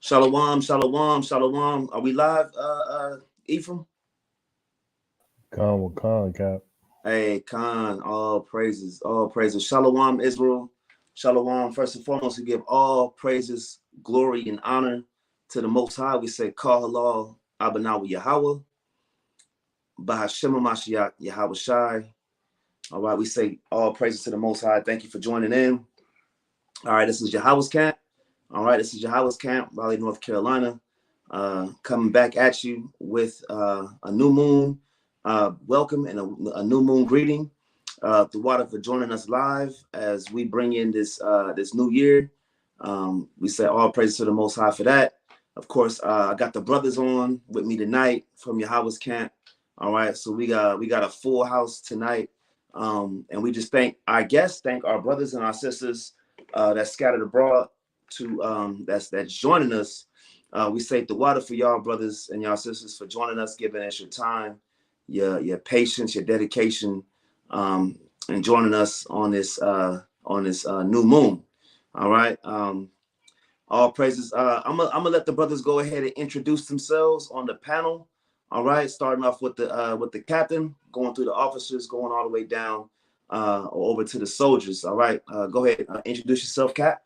Shalom, shalom, shalom. Are we live, Ephraim? Con, Cap. Hey, Khan, all praises, all praises. Shalom, Israel. Shalom. First and foremost, we give all praises, glory, and honor to the Most High. We say, Kal Halal, Abanawa Yahweh, Bahashema Mashiach, Yahweh Shai. All right, we say all praises to the Most High. Thank you for joining in. All right, this is Yahawah's camp. All right, this is Yahawah's camp, Raleigh, North Carolina. Coming back at you with a new moon welcome and a new moon greeting. The water for joining us live as we bring in this new year. We say all praise to the Most High for that. Of course, I got the brothers on with me tonight from Yahawah's camp. All right, so we got a full house tonight, and we just thank our guests, thank our brothers and our sisters that's scattered abroad to that's joining us. We say the water for y'all brothers and y'all sisters for joining us, giving us your time, your patience, your dedication, and joining us on this new moon. All right. All praises. I'm gonna let the brothers go ahead and introduce themselves on the panel. All right, starting off with the captain, going through the officers, going all the way down over to the soldiers. All right, go ahead, introduce yourself, Cap.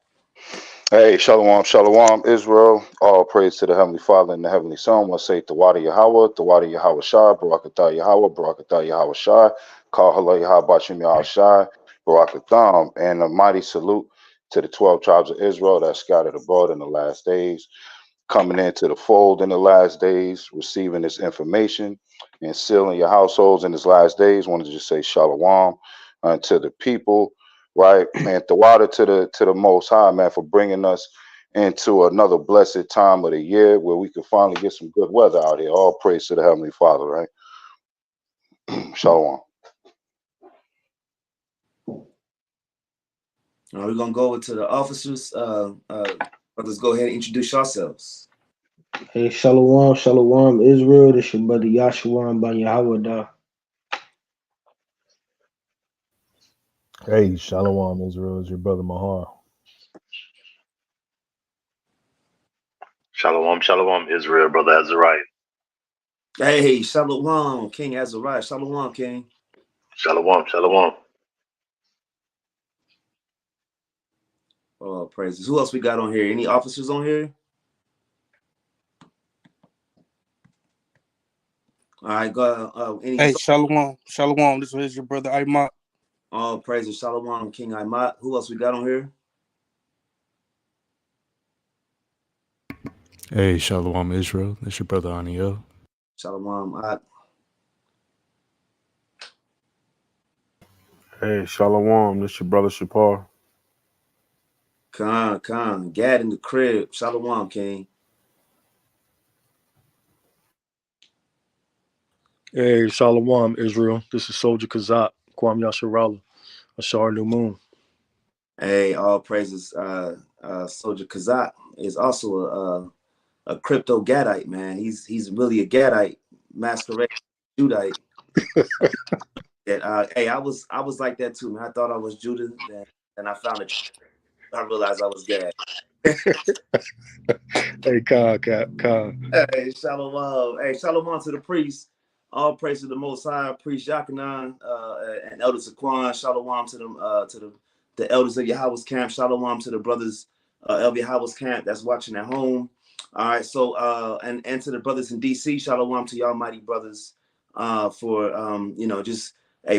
Hey, shalom, shalom, Israel. All praise to the Heavenly Father and the Heavenly Son. I say Tawada Yahweh Shai, Barakatah Yahweh, Barakatah Yahweh Shai, Kal Halal Yahweh Bashim Yahweh Shai, Barakatham, and a mighty salute to the 12 tribes of Israel that scattered abroad in the last days, coming into the fold in the last days, receiving this information and sealing your households in these last days. Wanted to just say shalom to the people. Right, man. Tawada to the Most High, man, for bringing us into another blessed time of the year where we can finally get some good weather out here. All praise to the Heavenly Father, right? Shalom. We're gonna go over to the officers. Brothers, go ahead and introduce yourselves. Hey, shalom, shalom, Israel. This your brother Yahshua by Yahweh. Hey, Shalom, Israel. Is your brother Mahar. Shalom, shalom, Israel, brother Azariah. Hey, shalom, King Azariah. Shalom, King. Shalom, shalom. Oh, praises. Who else we got on here? Any officers on here? All right, go. Hey, shalom, shalom. This is your brother Aymat. All praises, shalom, King Aymat. Who else we got on here? Hey, Shalom Israel. That's your brother Aniel. Shalom. Hey, shalom. This your brother Shapar. Khan. Gad in the crib. Shalom, King. Hey, Shalom, Israel. This is Soldier Kazak, Kwam Yasharala, Ashar New Moon. Hey, all praises. Soldier Kazak is also a crypto Gadite, man. He's really a Gadite, masquerade Judite. Hey, I was like that too, man. I thought I was Judah, and I found it. I realized I was Gad. Hey, Khan. Hey, shalom. Hey, shalom to the priest. All praise to the Most High, priest Yakanan, and Elder Saquon. Shalom to them, the elders of Yahawah's camp. Shalom to the brothers of Yahawah's camp that's watching at home. All right, so and to the brothers in DC. Shalom to y'all mighty brothers for just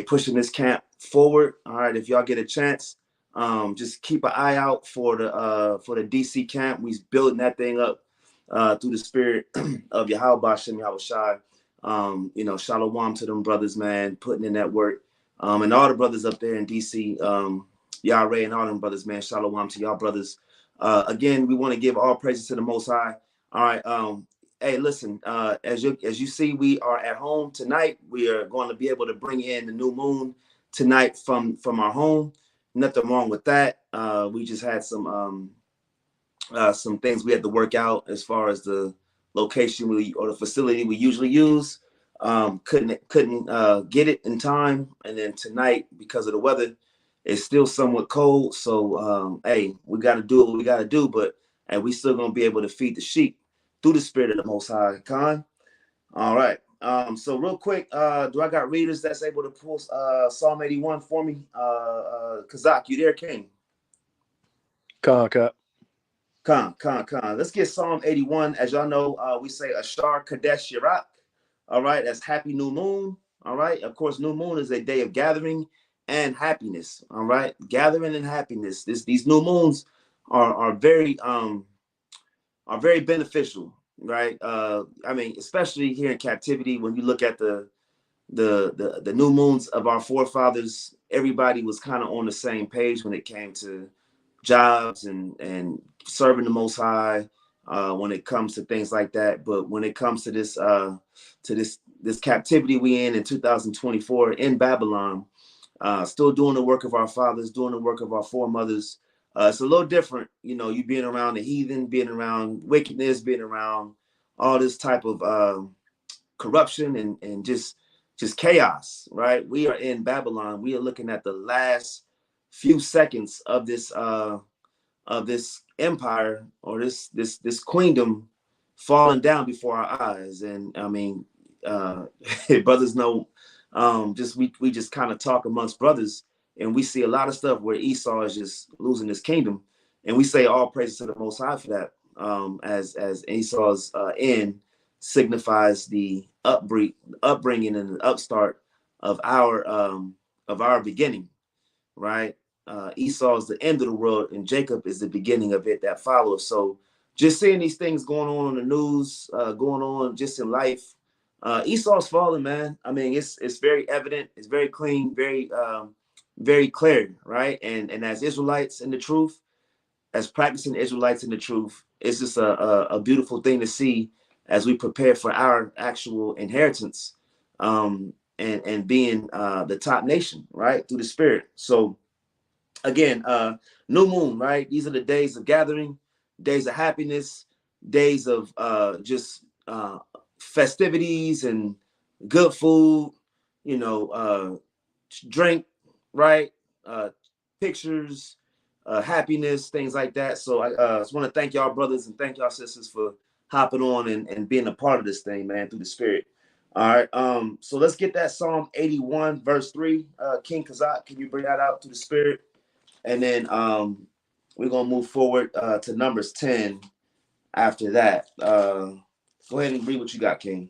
pushing this camp forward. All right, if y'all get a chance, just keep an eye out for the DC camp. We building that thing up through the spirit of Yahweh Bashem Yahweh Shai. Shalom to them brothers, man, putting in that work. And all the brothers up there in DC, Yahweh and all them brothers, man, shalom to y'all brothers. Again, we want to give all praises to the Most High. All right. Hey, listen, as you see, we are at home tonight. We are going to be able to bring in the new moon tonight from our home. Nothing wrong with that. We just had some things we had to work out as far as the location or the facility we usually use. Couldn't get it in time, and then tonight, because of the weather, it's still somewhat cold. So hey, we got to do what we got to do. But and we still gonna be able to feed the sheep through the Spirit of the Most High. Khan. All right. So real quick, do I got readers that's able to pull Psalm 81 for me? Kazak, you there, King? Con. Khan. Let's get Psalm 81. As y'all know, we say Ashar Kadesh Yirak. All right, that's happy new moon. All right. Of course, new moon is a day of gathering and happiness. All right, gathering and happiness. These new moons are very beneficial, right? I mean, especially here in captivity, when you look at the new moons of our forefathers, everybody was kind of on the same page when it came to jobs and serving the Most High, when it comes to things like that. But when it comes to this captivity we in 2024 in Babylon, still doing the work of our fathers, doing the work of our foremothers. It's a little different, you know, you being around the heathen, being around wickedness, being around all this type of corruption and just chaos, right? We are in Babylon. We are looking at the last few seconds of this empire, or this queendom falling down before our eyes. And I mean, brothers know, we just kind of talk amongst brothers, and we see a lot of stuff where Esau is just losing his kingdom, and we say all praises to the Most High for that. As Esau's end signifies the upbringing and the upstart of our beginning, right? Esau is the end of the world, and Jacob is the beginning of it that follows. So just seeing these things going on the news, going on just in life, Esau's falling, man. I mean, it's very evident, it's very clean, very clear, right? And as Israelites in the truth, as practicing Israelites in the truth, it's just a beautiful thing to see as we prepare for our actual inheritance, and being the top nation, right, through the Spirit. So again, new moon, right? These are the days of gathering, days of happiness, days of just festivities and good food, you know, drink, right? Pictures, happiness, things like that. So I just want to thank y'all brothers and thank y'all sisters for hopping on and being a part of this thing, man, through the Spirit. All right. So let's get that Psalm 81 verse 3. King Kazak, can you bring that out to the Spirit? And then we're gonna move forward to Numbers 10 after that. Go ahead and read what you got, King.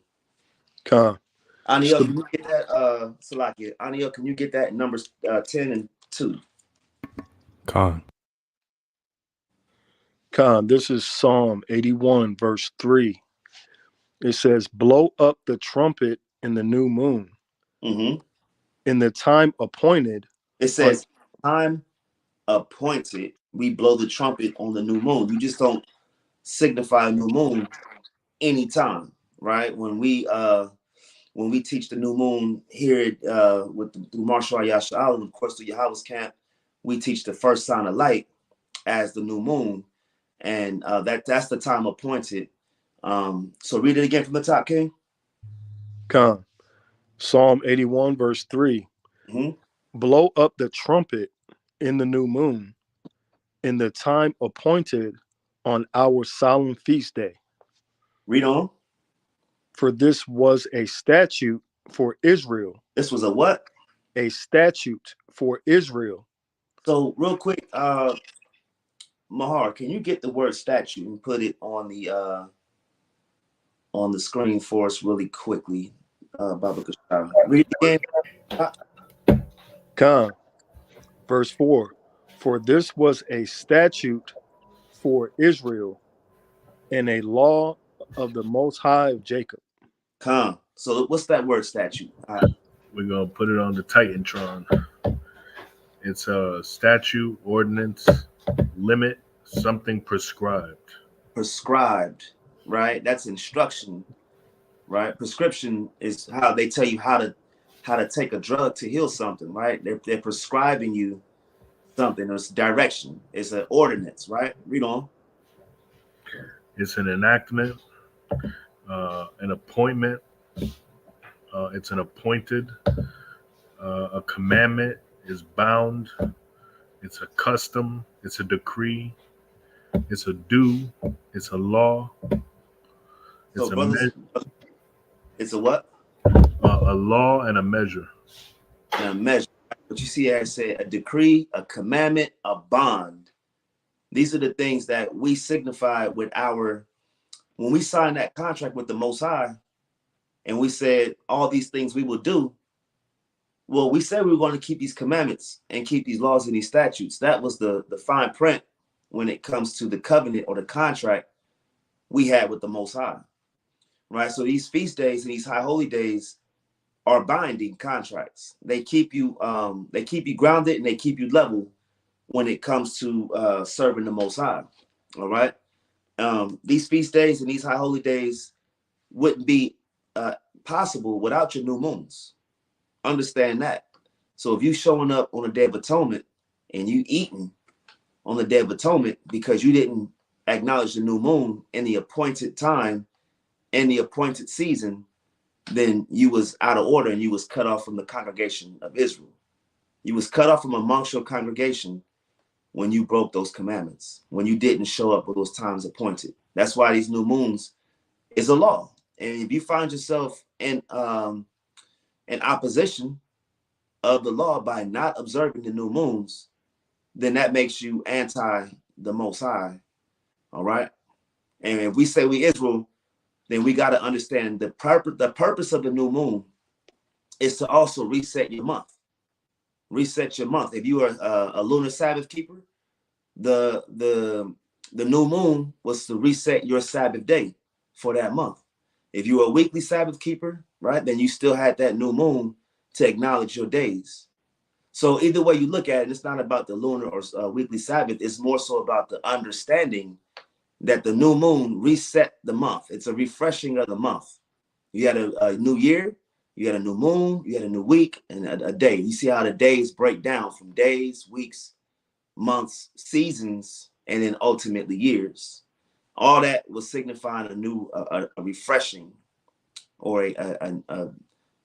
Con. Aniel, can you get that? Salakia. Aniel, can you get that Numbers 10 and 2? Con. This is Psalm 81, verse 3. It says, blow up the trumpet in the new moon, Mm-hmm. in the time appointed. It says, time appointed, we blow the trumpet on the new moon. You just don't signify a new moon anytime, right? When we teach the new moon here through Marshal Yasha'al, and of course through YAHAWAH'S camp, we teach the first sign of light as the new moon, and that's the time appointed. So read it again from the top, King. Con. Psalm 81, verse 3. Mm-hmm. Blow up the trumpet in the new moon, in the time appointed on our solemn feast day. Read on. For this was a statute for Israel. This was a what? A statute for Israel. So real quick, Mahar, can you get the word statute and put it on the screen for us really quickly? Baba Kashara. Read it again. Con. Verse 4. For this was a statute for Israel and a law of the Most High of Jacob. Con. So what's that word statute? We're going to put it on the Titantron. It's a statute, ordinance, limit, something prescribed. Prescribed, right? That's instruction, right? Prescription is how they tell you how to take a drug to heal something, right? They're prescribing you something. It's direction. It's an ordinance, right? Read on. It's an enactment, an appointment. It's an appointed. A commandment is bound. It's a custom. It's a decree. It's a due. It's a law. It's So, a brothers, it's a what? a law and a measure. And a measure. What you see here say a decree, a commandment, a bond. These are the things that we signify with when we signed that contract with the Most High, and we said all these things we will do. Well, we said we were going to keep these commandments and keep these laws and these statutes. That was the fine print when it comes to the covenant or the contract we had with the Most High, right? So these feast days and these high holy days are binding contracts. They keep you grounded and they keep you level when it comes to serving the Most High. All right. These feast days and these high holy days wouldn't be possible without your new moons. Understand that. So if you showing up on the Day of Atonement and you eating on the Day of Atonement because you didn't acknowledge the new moon in the appointed time, in the appointed season, then you was out of order and you was cut off from the congregation of Israel. You was cut off from amongst your congregation when you broke those commandments, when you didn't show up with those times appointed. That's why these new moons is a law. And if you find yourself in opposition of the law by not observing the new moons, then that makes you anti the Most High. All right. And if we say we Israel, then we got to understand the purpose of the new moon is to also reset your month. Reset your month. If you are a lunar Sabbath keeper, the new moon was to reset your Sabbath day for that month. If you were a weekly Sabbath keeper, right, then you still had that new moon to acknowledge your days. So either way you look at it, it's not about the lunar or weekly Sabbath. It's more so about the understanding that the new moon reset the month. It's a refreshing of the month. You had a new year, you had a new moon, you had a new week, and a day. You see how the days break down from days, weeks, months, seasons, and then ultimately years. All that was signifying a new, a refreshing, or a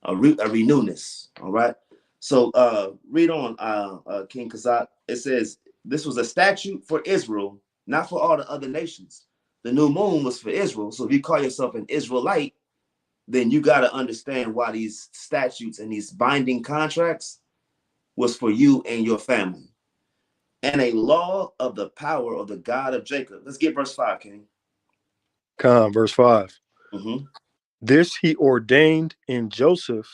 renewness. All right. So read on, King Kazak. It says this was a statute for Israel, not for all the other nations. The new moon was for Israel. So if you call yourself an Israelite, then you got to understand why these statutes and these binding contracts was for you and your family. And a law of the power of the God of Jacob. Let's get verse 5, King. Verse 5. Mm-hmm. This he ordained in Joseph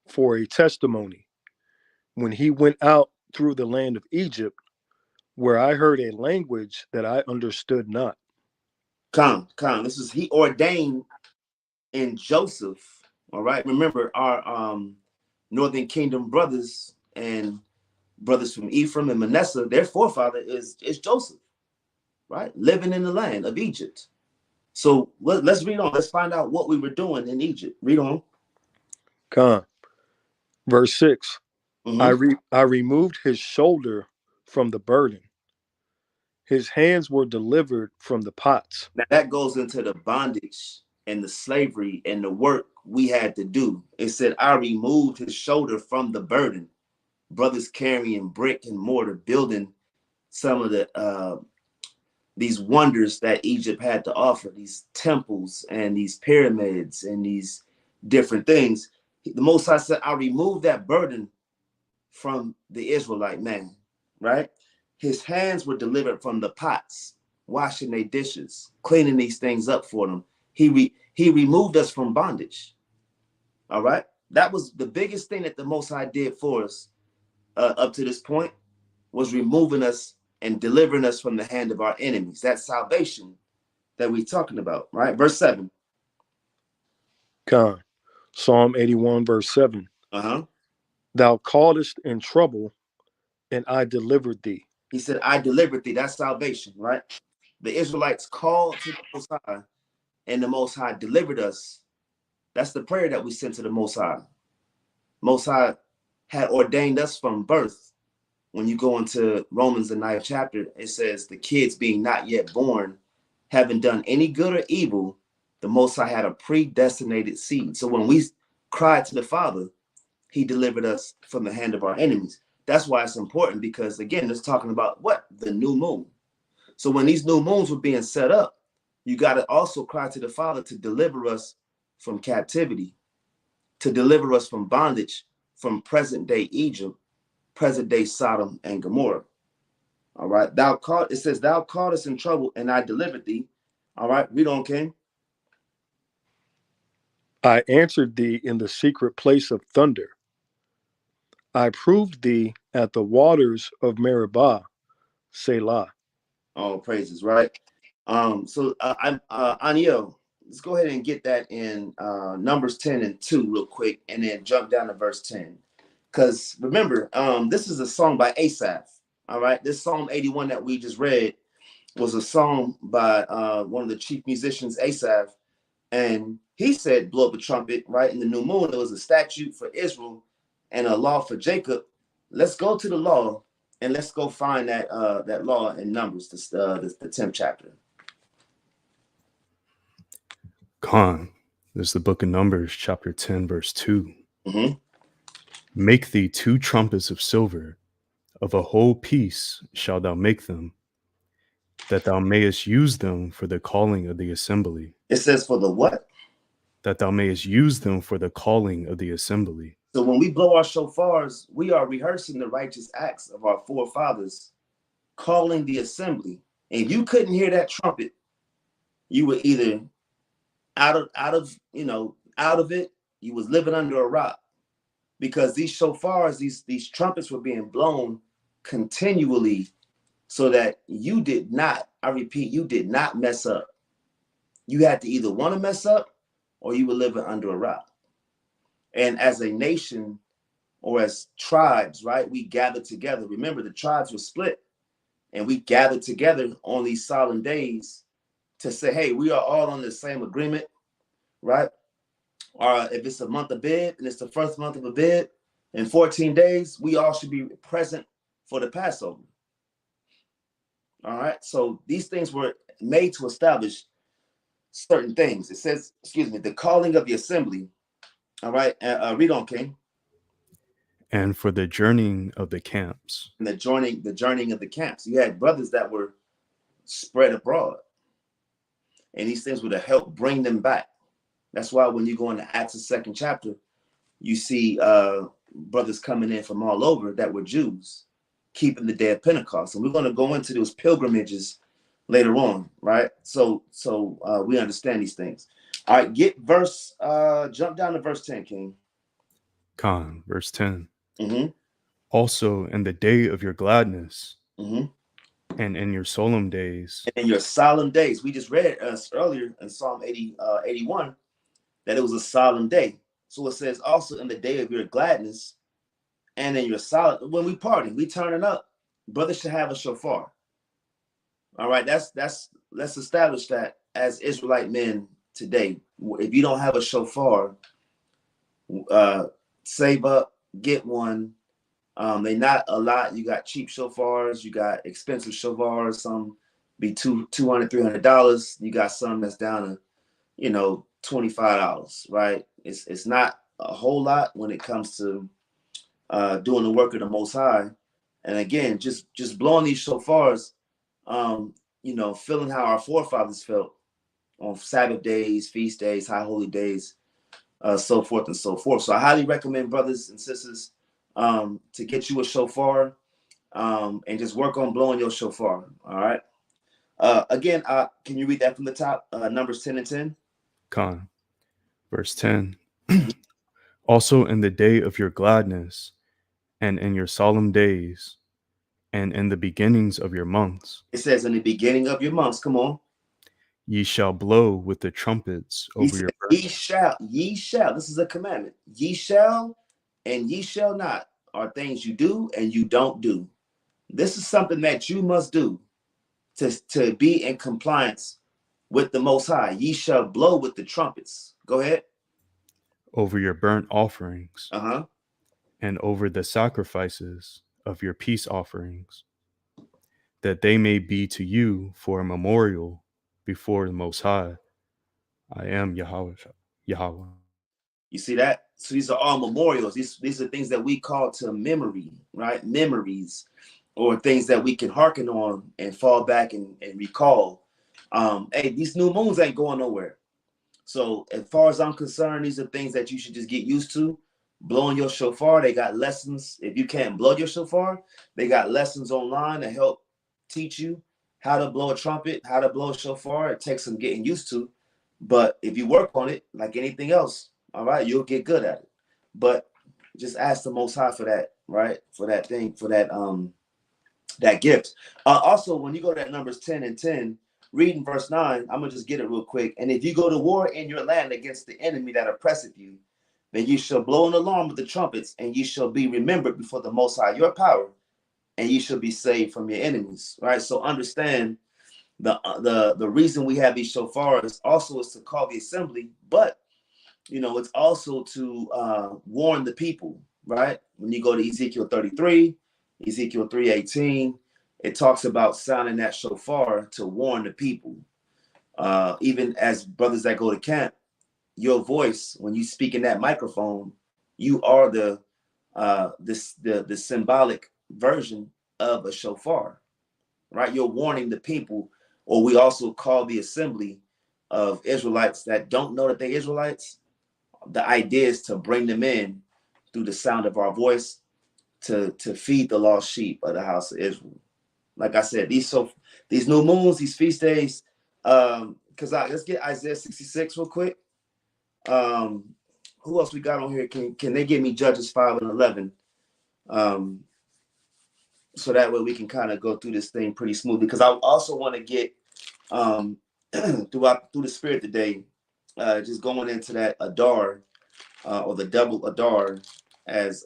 for a testimony when he went out through the land of Egypt, where I heard a language that I understood not. Come. This is he ordained in Joseph. All right. Remember our Northern Kingdom brothers and brothers from Ephraim and Manasseh, their forefather is Joseph, right? Living in the land of Egypt. So let's read on. Let's find out what we were doing in Egypt. Read on. Verse 6. Mm-hmm. I removed his shoulder from the burden. His hands were delivered from the pots. Now that goes into the bondage and the slavery and the work we had to do. It said, I removed his shoulder from the burden. Brothers carrying brick and mortar, building some of the these wonders that Egypt had to offer, these temples and these pyramids and these different things. The Most High said, I removed that burden from the Israelite man, right? His hands were delivered from the pots, washing their dishes, cleaning these things up for them. He removed us from bondage. All right. That was the biggest thing that the Most High did for us up to this point, was removing us and delivering us from the hand of our enemies. That salvation that we're talking about, right? Verse 7. Psalm 81, verse 7. Thou calledest in trouble, and I delivered thee. He said, I delivered thee. That's salvation, right? The Israelites called to the Most High, and the Most High delivered us. That's the prayer that we sent to the Most High. Most High had ordained us from birth. When you go into Romans, the 9th chapter, it says the kids being not yet born, haven't done any good or evil, the Most High had a predestinated seed. So when we cried to the Father, he delivered us from the hand of our enemies. That's why it's important, because again, it's talking about what? The new moon. So when these new moons were being set up, you got to also cry to the Father to deliver us from captivity, to deliver us from bondage, from present day Egypt, present day Sodom and Gomorrah. All right. It says, thou caught us in trouble and I delivered thee. All right. Read on, King. I answered thee in the secret place of thunder. I proved thee at the waters of Meribah, Selah. All praises, right? Aniel, let's go ahead and get that in Numbers 10 and 2 real quick, and then jump down to verse 10. Because remember, this is a song by Asaph. All right. This Psalm 81 that we just read was a song by one of the chief musicians, Asaph. And he said, blow up a trumpet, right? In the new moon, it was a statute for Israel and a law for Jacob. Let's go to the law and let's go find that that law in Numbers, the 10th chapter. Khan, this is the book of Numbers, chapter 10, verse 2. Mm-hmm. Make thee 2 trumpets of silver, of a whole piece shalt thou make them, that thou mayest use them for the calling of the assembly. It says for the what? That thou mayest use them for the calling of the assembly. So when we blow our shofars, we are rehearsing the righteous acts of our forefathers, calling the assembly. And if you couldn't hear that trumpet, you were either out of it, you was living under a rock. Because these shofars, these trumpets were being blown continually so that you did not, I repeat, you did not mess up. You had to either want to mess up or you were living under a rock. And as a nation or as tribes, right, we gathered together. Remember, the tribes were split and we gathered together on these solemn days to say, hey, we are all on the same agreement, right? Or if it's a month of Abib and it's the first month of Abib, in 14 days, we all should be present for the Passover. All right. So these things were made to establish certain things. It says, the calling of the assembly. All right. Read on, King. And for the journeying of the camps. And the journeying of the camps. You had brothers that were spread abroad. And these things were to help bring them back. That's why when you go into Acts, the 2nd chapter, you see brothers coming in from all over that were Jews, keeping the day of Pentecost. And we're going to go into those pilgrimages later on, right? So we understand these things. All right, jump down to verse 10, King. Khan, verse 10. Mm-hmm. Also in the day of your gladness, mm-hmm. and in your solemn days. And in your solemn days. We just read earlier in Psalm 81 that it was a solemn day. So it says also in the day of your gladness and in your solemn, when we party, we turning up, brothers should have a shofar. All right, let's establish that as Israelite men today. If you don't have a shofar, save up, get one. They not a lot. You got cheap shofars, you got expensive shofars. Some be $200, $300. You got some that's down to, $25, right? It's not a whole lot when it comes to doing the work of the Most High. And again, just blowing these shofars, feeling how our forefathers felt on Sabbath days, feast days, high holy days, so forth and so forth. So I highly recommend brothers and sisters to get you a shofar and just work on blowing your shofar. All right. Again, can you read that from the top? Numbers 10 and 10. Khan, verse 10. Also in the day of your gladness, and in your solemn days, and in the beginnings of your months. It says in the beginning of your months, come on. Ye shall blow with the trumpets over your birth. Ye shall, this is a commandment. Ye shall and ye shall not are things you do and you don't do. This is something that you must do to be in compliance with the Most High. Ye shall blow with the trumpets. Go ahead. Over your burnt offerings. Uh-huh. And over the sacrifices of your peace offerings, that they may be to you for a memorial before the Most High. I am Yahweh. You see that? So these are all memorials. These are things that we call to memory, right? Memories. or things that we can hearken on and fall back and recall. Hey, these new moons ain't going nowhere. So as far as I'm concerned, these are things that you should just get used to. Blowing your shofar, they got lessons. If you can't blow your shofar, they got lessons online to help teach you how to blow a trumpet, how to blow a shofar. It takes some getting used to. But if you work on it, like anything else, all right, you'll get good at it. But just ask the Most High for that, right? For that thing, for that gift. Also, when you go to that Numbers 10 and 10, reading verse 9, I'm gonna just get it real quick. And if you go to war in your land against the enemy that oppresseth you, then you shall blow an alarm with the trumpets, and you shall be remembered before the Most High your power, and you shall be saved from your enemies. Right. So understand the reason we have these shofars also is to call the assembly, but it's also to warn the people. Right. When you go to Ezekiel 33, Ezekiel 3:18, it talks about sounding that shofar to warn the people. Even as brothers that go to camp, your voice, when you speak in that microphone, you are the symbolic version of a shofar, right? You're warning the people, or we also call the assembly of Israelites that don't know that they're Israelites. The idea is to bring them in through the sound of our voice to feed the lost sheep of the house of Israel. Like I said, these new moons, these feast days, let's get Isaiah 66 real quick. Who else we got on here? Can they give me Judges 5 and 11? So that way we can kind of go through this thing pretty smoothly. Because I also want to get through the spirit today, just going into that Adar, or the double Adar, as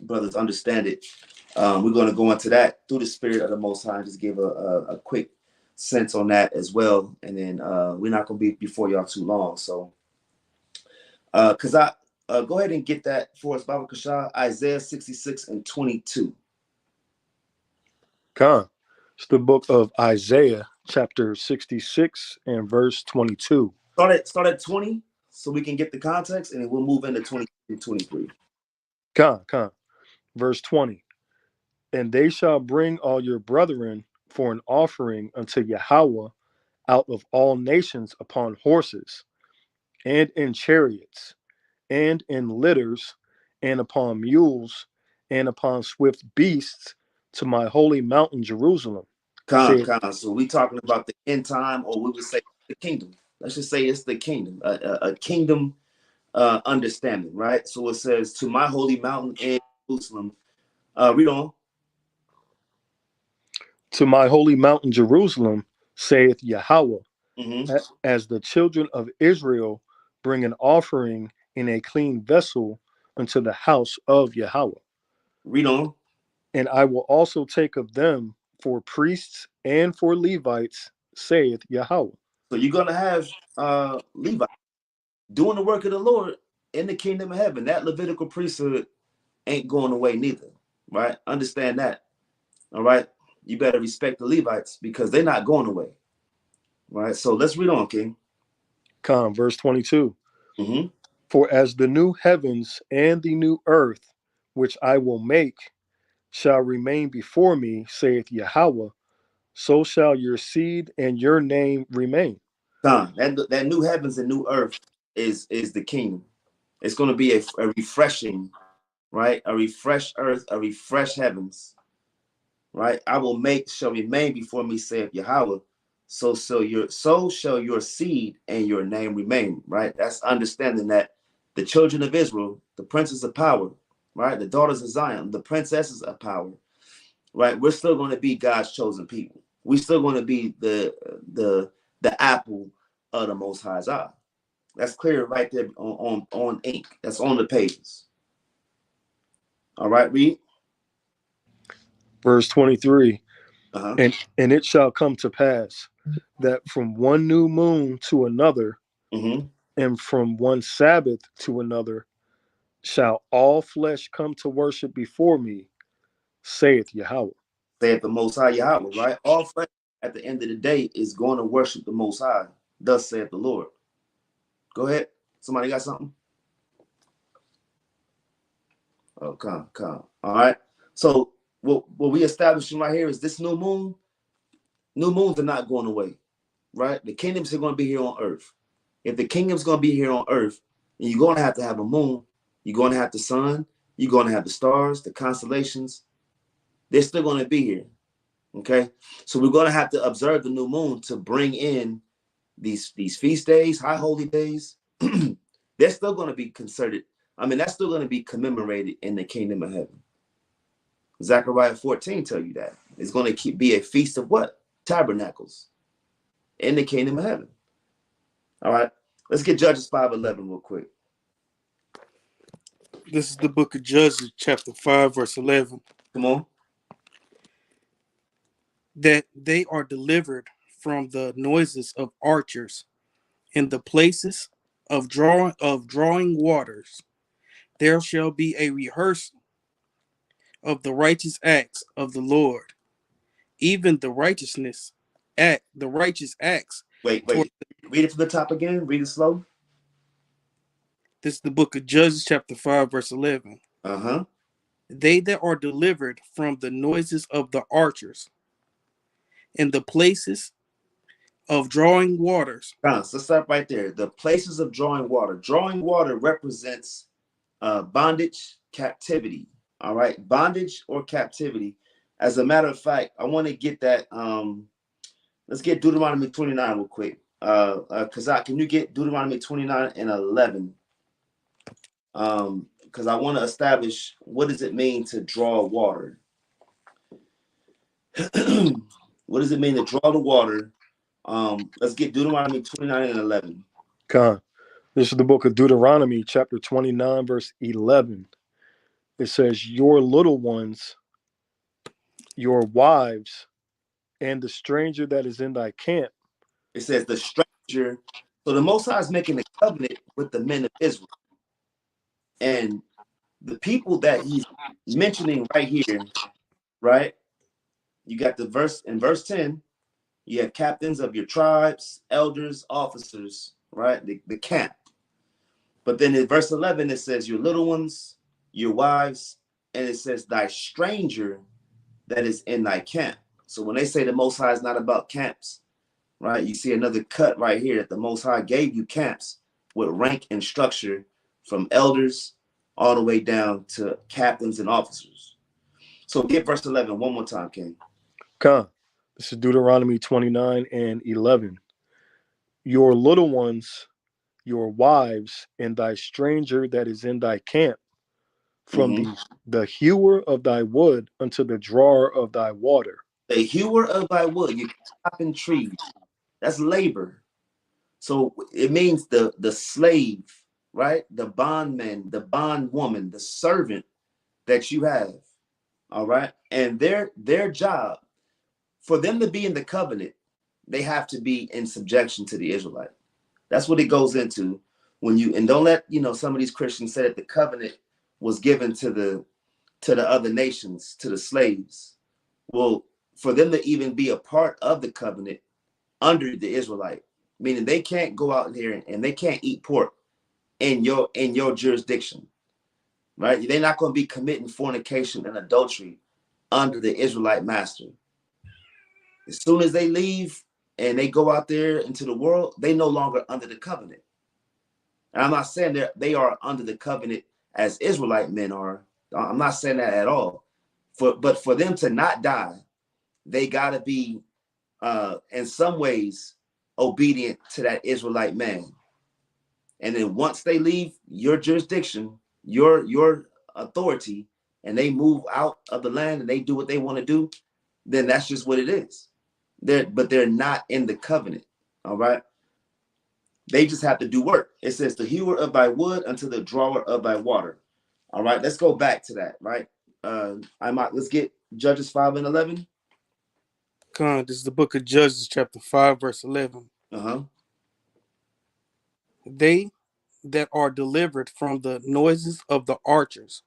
brothers understand it. We're going to go into that through the spirit of the Most High and just give a quick sense on that as well. And then we're not going to be before y'all too long. So, because go ahead and get that for us, Baba Kasha, Isaiah 66 and 22. Khan. It's the book of Isaiah, chapter 66 and verse 22. Start at 20 so we can get the context, and then we'll move into 20 and 23. Khan. Verse 20. And they shall bring all your brethren for an offering unto Yahweh out of all nations upon horses, and in chariots, and in litters, and upon mules, and upon swift beasts, to my holy mountain Jerusalem. Khan. So we talking about the end time, or we would say the kingdom. Let's just say it's the kingdom, a kingdom understanding, right? So it says, to my holy mountain in Jerusalem. Read on. To my holy mountain Jerusalem, saith Yahweh, Mm-hmm. as the children of Israel bring an offering in a clean vessel unto the house of Yahweh. Read on. And I will also take of them for priests and for Levites, saith Yahweh. So you're going to have Levi doing the work of the Lord in the kingdom of heaven. That Levitical priesthood ain't going away neither, right? Understand that, all right? You better respect the Levites because they're not going away, right? So let's read on, King. Verse 22. Mm-hmm. For as the new heavens and the new earth, which I will make, shall remain before me, saith Yahweh, so shall your seed and your name remain. That new heavens and new earth is the kingdom. It's going to be a refreshing, right? A refreshed earth, a refreshed heavens, right? I will make shall remain before me, saith Yahweh. So shall your seed and your name remain, right? That's understanding that the children of Israel, the princes of power, right? The daughters of Zion, the princesses of power, right? We're still going to be God's chosen people. We're still going to be the apple of the Most High's eye. That's clear right there on ink. That's on the pages. All right, read. Verse 23. Uh-huh. And it shall come to pass that from one new moon to another, Mm-hmm. and from one Sabbath to another, shall all flesh come to worship before me, saith Yahweh. Saith the Most High Yahweh, right? All flesh at the end of the day is going to worship the Most High. Thus saith the Lord. Go ahead. Somebody got something? Oh, come. All right. So what we establishing right here is this new moon. New moons are not going away, right? The kingdoms are going to be here on earth. If the kingdom's going to be here on earth, and you're going to have a moon, you're going to have the sun, you're going to have the stars, the constellations. They're still going to be here. Okay, so we're going to have to observe the new moon to bring in these feast days, high holy days. They're still going to be concerted. I mean, that's still going to be commemorated in the kingdom of heaven. Zechariah 14 tell you that it's going to be a feast of what? Tabernacles in the kingdom of heaven. All right, let's get Judges 5:11 real quick. This is the book of Judges, chapter 5, verse 11. Come on. That they are delivered from the noises of archers in the places of drawing waters. There shall be a rehearsal of the righteous acts of the Lord, even the righteous acts. Wait. Read it from the top again. Read it slow. This is the book of Judges, chapter 5, verse 11. Uh-huh. They that are delivered from the noises of the archers in the places of drawing waters. Let's stop right there. The places of drawing water. Drawing water represents bondage, captivity. All right, bondage or captivity. As a matter of fact, I want to get that. Let's get Deuteronomy 29 real quick. Kazak, can you get Deuteronomy 29 and 11? Because I want to establish what does it mean to draw water. What does it mean to draw the water? Let's get Deuteronomy 29 and 11. Con. This is the book of Deuteronomy, chapter 29, verse 11. It says, your little ones, your wives, and the stranger that is in thy camp. It says the stranger. So the Most High is making a covenant with the men of Israel. And the people that he's mentioning right here, right? You got the verse in verse 10, you have captains of your tribes, elders, officers, right? The camp. But then in verse 11, it says your little ones, your wives, and it says thy stranger that is in thy camp. So when they say the Most High is not about camps, right? You see another cut right here that the Most High gave you camps with rank and structure from elders all the way down to captains and officers. So get verse 11 one more time, King. Con. This is Deuteronomy 29 and 11. Your little ones, your wives, and thy stranger that is in thy camp, from the hewer of thy wood unto the drawer of thy water. The hewer of thy wood, you're chopping trees. That's labor. So it means the slave, right? The bondman, the bondwoman, the servant that you have. All right. And their job, for them to be in the covenant, they have to be in subjection to the Israelite. That's what it goes into when you, and don't let, some of these Christians say that the covenant was given to the other nations, to the slaves. Well, for them to even be a part of the covenant under the Israelite, meaning they can't go out here and they can't eat pork in your jurisdiction, right? They're not going to be committing fornication and adultery under the Israelite master. As soon as they leave and they go out there into the world, they no longer under the covenant. And I'm not saying they are under the covenant as Israelite men are. I'm not saying that at all. But for them to not die, they got to be, in some ways, obedient to that Israelite man. And then once they leave your jurisdiction, your authority, and they move out of the land and they do what they want to do, then that's just what it is. They're not in the covenant. All right. They just have to do work. It says the hewer of thy wood unto the drawer of thy water. All right, let's go back to that, right? Let's get Judges 5 and 11. Con, this is the book of Judges, chapter 5, verse 11. They that are delivered from the noises of the archers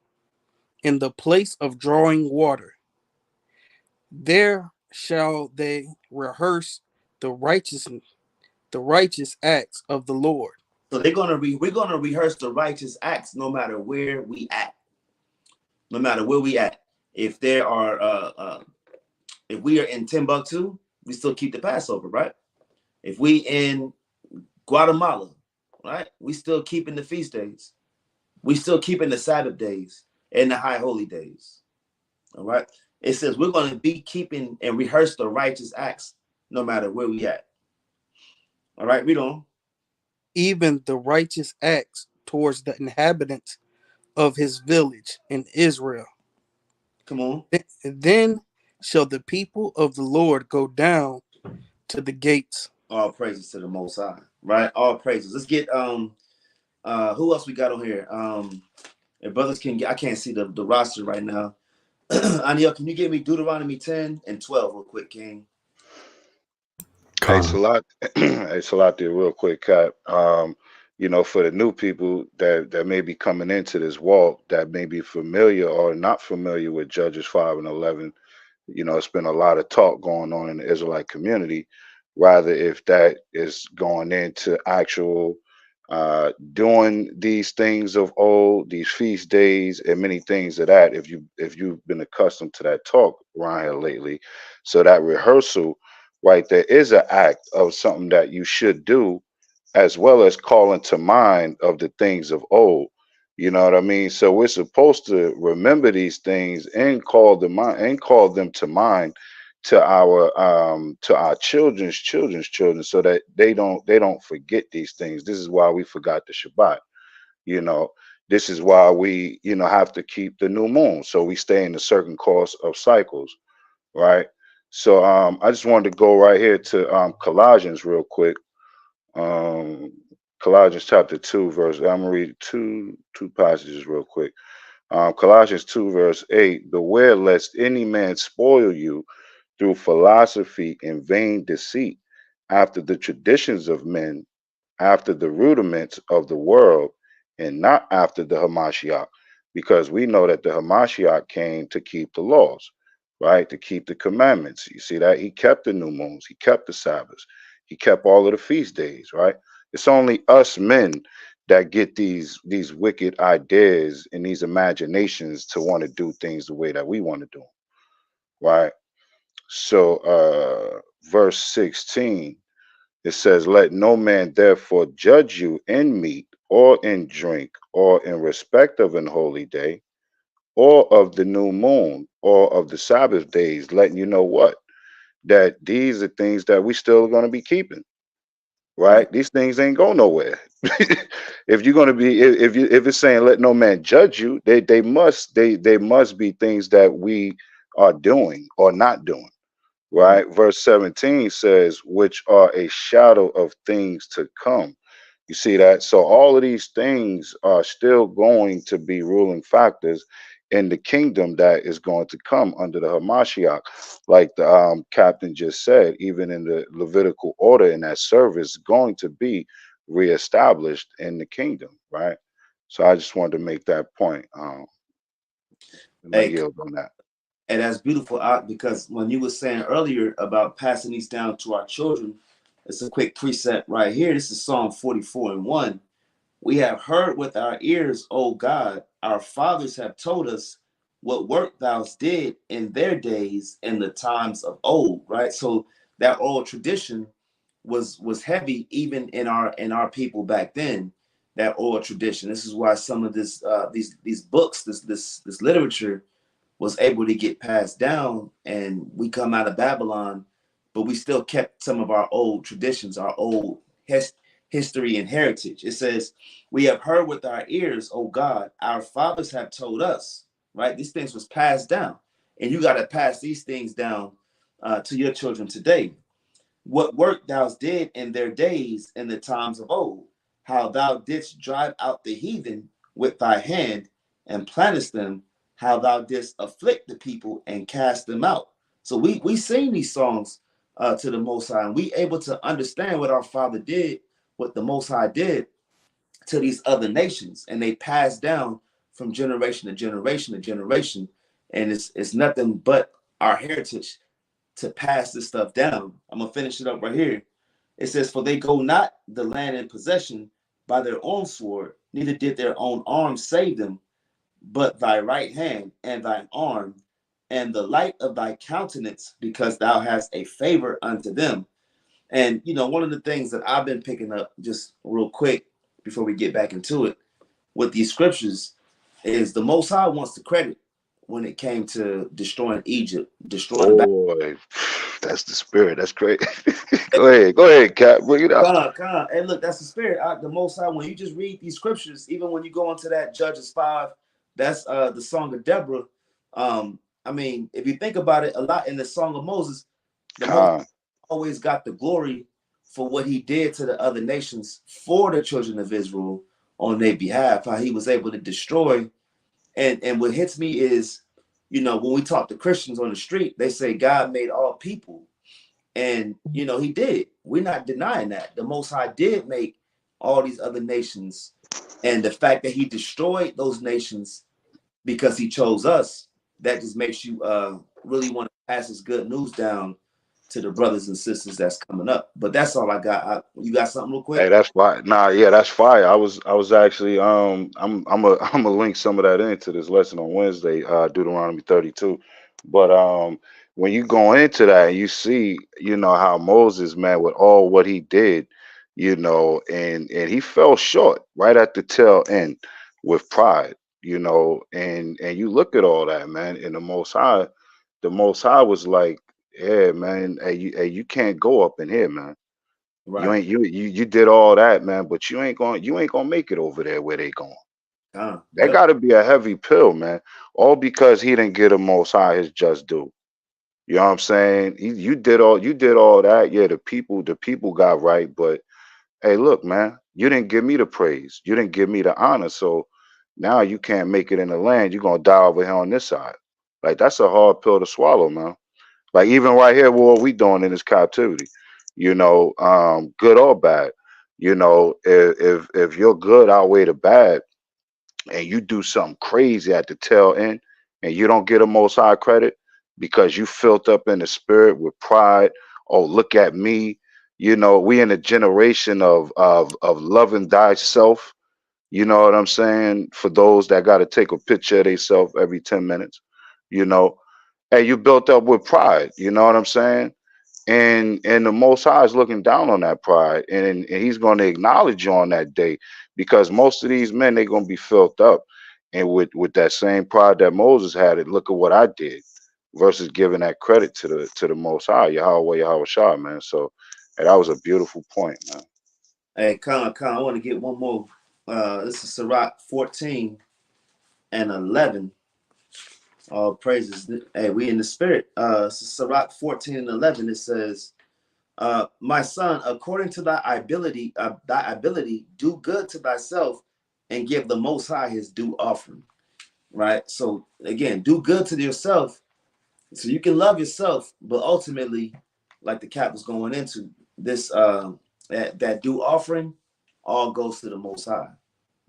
in the place of drawing water, there shall they rehearse the righteous acts of the Lord. So we're gonna rehearse the righteous acts no matter where we at. No matter where we at. If there are if we are in Timbuktu, we still keep the Passover, right? If we in Guatemala, right, we still keeping the feast days. We still keeping the Sabbath days and the high holy days. All right. It says we're going to be keeping and rehearse the righteous acts no matter where we at. All right, read on. even the righteous acts towards the inhabitants of his village in Israel. Come on. Then shall the people of the Lord go down to the gates. All praises to the Most High. Right. All praises. Let's get who else we got on here? If brothers can get, I can't see the roster right now. Aniel, can you give me Deuteronomy 10 and 12 real quick, King? Hey, Salat, hey, Salat, there real quick, Cap. You know, for the new people that may be coming into this walk that may be familiar or not familiar with Judges 5 and 11, you know, it's been a lot of talk going on in the Israelite community. Rather, if that is going into actual doing these things of old, these feast days, and many things of that. If you've been accustomed to that talk around here lately, so that rehearsal, right, there is an act of something that you should do, as well as calling to mind of the things of old. You know what I mean? So we're supposed to remember these things and call them and call them to our children's children, so that they don't forget these things. This is why we forgot the Shabbat. You know, this is why we, you know, have to keep the new moon, so we stay in a certain course of cycles, right? So I just wanted to go right here to Colossians real quick. um Colossians chapter 2 verse, I'm gonna read two passages real quick. Colossians 2 verse 8: beware lest any man spoil you through philosophy and vain deceit, after the traditions of men, after the rudiments of the world, and not after the Hamashiach, because we know that the Hamashiach came to keep the laws, right? To keep the commandments. You see that he kept the new moons, he kept the Sabbaths, he kept all of the feast days, right? It's only us men that get these wicked ideas and these imaginations to want to do things the way that we want to do them, right? So verse 16, it says, let no man therefore judge you in meat or in drink or in respect of an holy day or of the new moon or of the Sabbath days, letting you know what? That these are things that we still going to be keeping, right? These things ain't go nowhere. If you're going to be, if it's saying let no man judge you, they must be things that we are doing or not doing, right? Verse 17 says, which are a shadow of things to come. You see that? So all of these things are still going to be ruling factors in the kingdom that is going to come under the Hamashiach. Like the captain just said, even in the Levitical order in that service, going to be reestablished in the kingdom, right? So I just wanted to make that point. And I Hey, yield on that. and that's beautiful, because when you were saying earlier about passing these down to our children, it's a quick precept right here. This is Psalm 44 and 1. We have heard with our ears, O God, our fathers have told us what work thou did in their days in the times of old, right? So that old tradition was heavy even in our people back then. That old tradition. This is why some of this these books, this literature was able to get passed down, and we come out of Babylon, but we still kept some of our old traditions, our old history and heritage. It says, we have heard with our ears, O God, our fathers have told us, right? These things was passed down, and you got to pass these things down to your children today. What work thou did in their days in the times of old, how thou didst drive out the heathen with thy hand and plantest them, how thou didst afflict the people and cast them out. So we sing these songs to the Most High, and we able to understand what our Father did, what the Most High did to these other nations, and they passed down from generation to generation to generation, and it's nothing but our heritage to pass this stuff down. I'm gonna finish it up right here. It says, for they go not the land in possession by their own sword, neither did their own arm save them, but thy right hand and thine arm and the light of thy countenance, because thou hast a favor unto them. And you know, one of the things that I've been picking up just real quick before we get back into it with these scriptures is the Most High wants the credit when it came to destroying Egypt, destroying the Boy, that's the spirit. That's great. Go ahead, Cap. Bring it up. Con. Hey, look, that's the spirit. The Most High, when you just read these scriptures, even when you go into that Judges 5, that's the Song of Deborah. I mean, if you think about it, a lot in the Song of Moses, the Most Con. always got the glory for what he did to the other nations for the children of Israel on their behalf, how he was able to destroy. And what hits me is, you know, when we talk to Christians on the street, they say God made all people. And, you know, he did. We're not denying that. The Most High did make all these other nations. And the fact that he destroyed those nations because he chose us, that just makes you really want to pass this good news down to the brothers and sisters that's coming up. But that's all I got. You got something real quick? Hey, that's fire. Nah, yeah, that's fire. I was actually I'm a link some of that into this lesson on Wednesday, Deuteronomy 32. But when you go into that and you see, you know, how Moses, man, with all what he did, you know, and he fell short right at the tail end with pride, you know, and you look at all that, man, and the Most High was like, yeah, man, you can't go up in here, man. You Right. ain't you did all that, man, but you ain't gonna make it over there where they going. That Yep. got to be a heavy pill, man. All because he didn't get a Most High his just due. You know what I'm saying? You did all that. Yeah, the people got right, but hey, look, man, you didn't give me the praise. You didn't give me the honor. So now you can't make it in the land. You're gonna die over here on this side. Like that's a hard pill to swallow, man. Like even right here, what we doing in this captivity, you know, good or bad, you know, if your good outweigh the bad, and you do something crazy at the tail end, and you don't get a Most High credit because you filled up in the spirit with pride. Oh, look at me, you know, we in a generation of loving thyself. You know what I'm saying? For those that got to take a picture of themselves every 10 minutes, you know, and you built up with pride. You know what I'm saying? And the Most High is looking down on that pride, and he's going to acknowledge you on that day, because most of these men, they're going to be filled up, and with that same pride that Moses had, it look at what I did, versus giving that credit to the Most High, Yahweh, Yahweh Shah, man. So hey, that was a beautiful point, man. Hey, Con, I want to get one more. This is Sirach 14 and 11. All praises. Hey, we in the spirit. Sirach 14 and 11, it says, my son, according to thy ability, do good to thyself and give the Most High his due offering. Right? So again, do good to yourself so you can love yourself, but ultimately, like the cap was going into, this that due offering all goes to the Most High.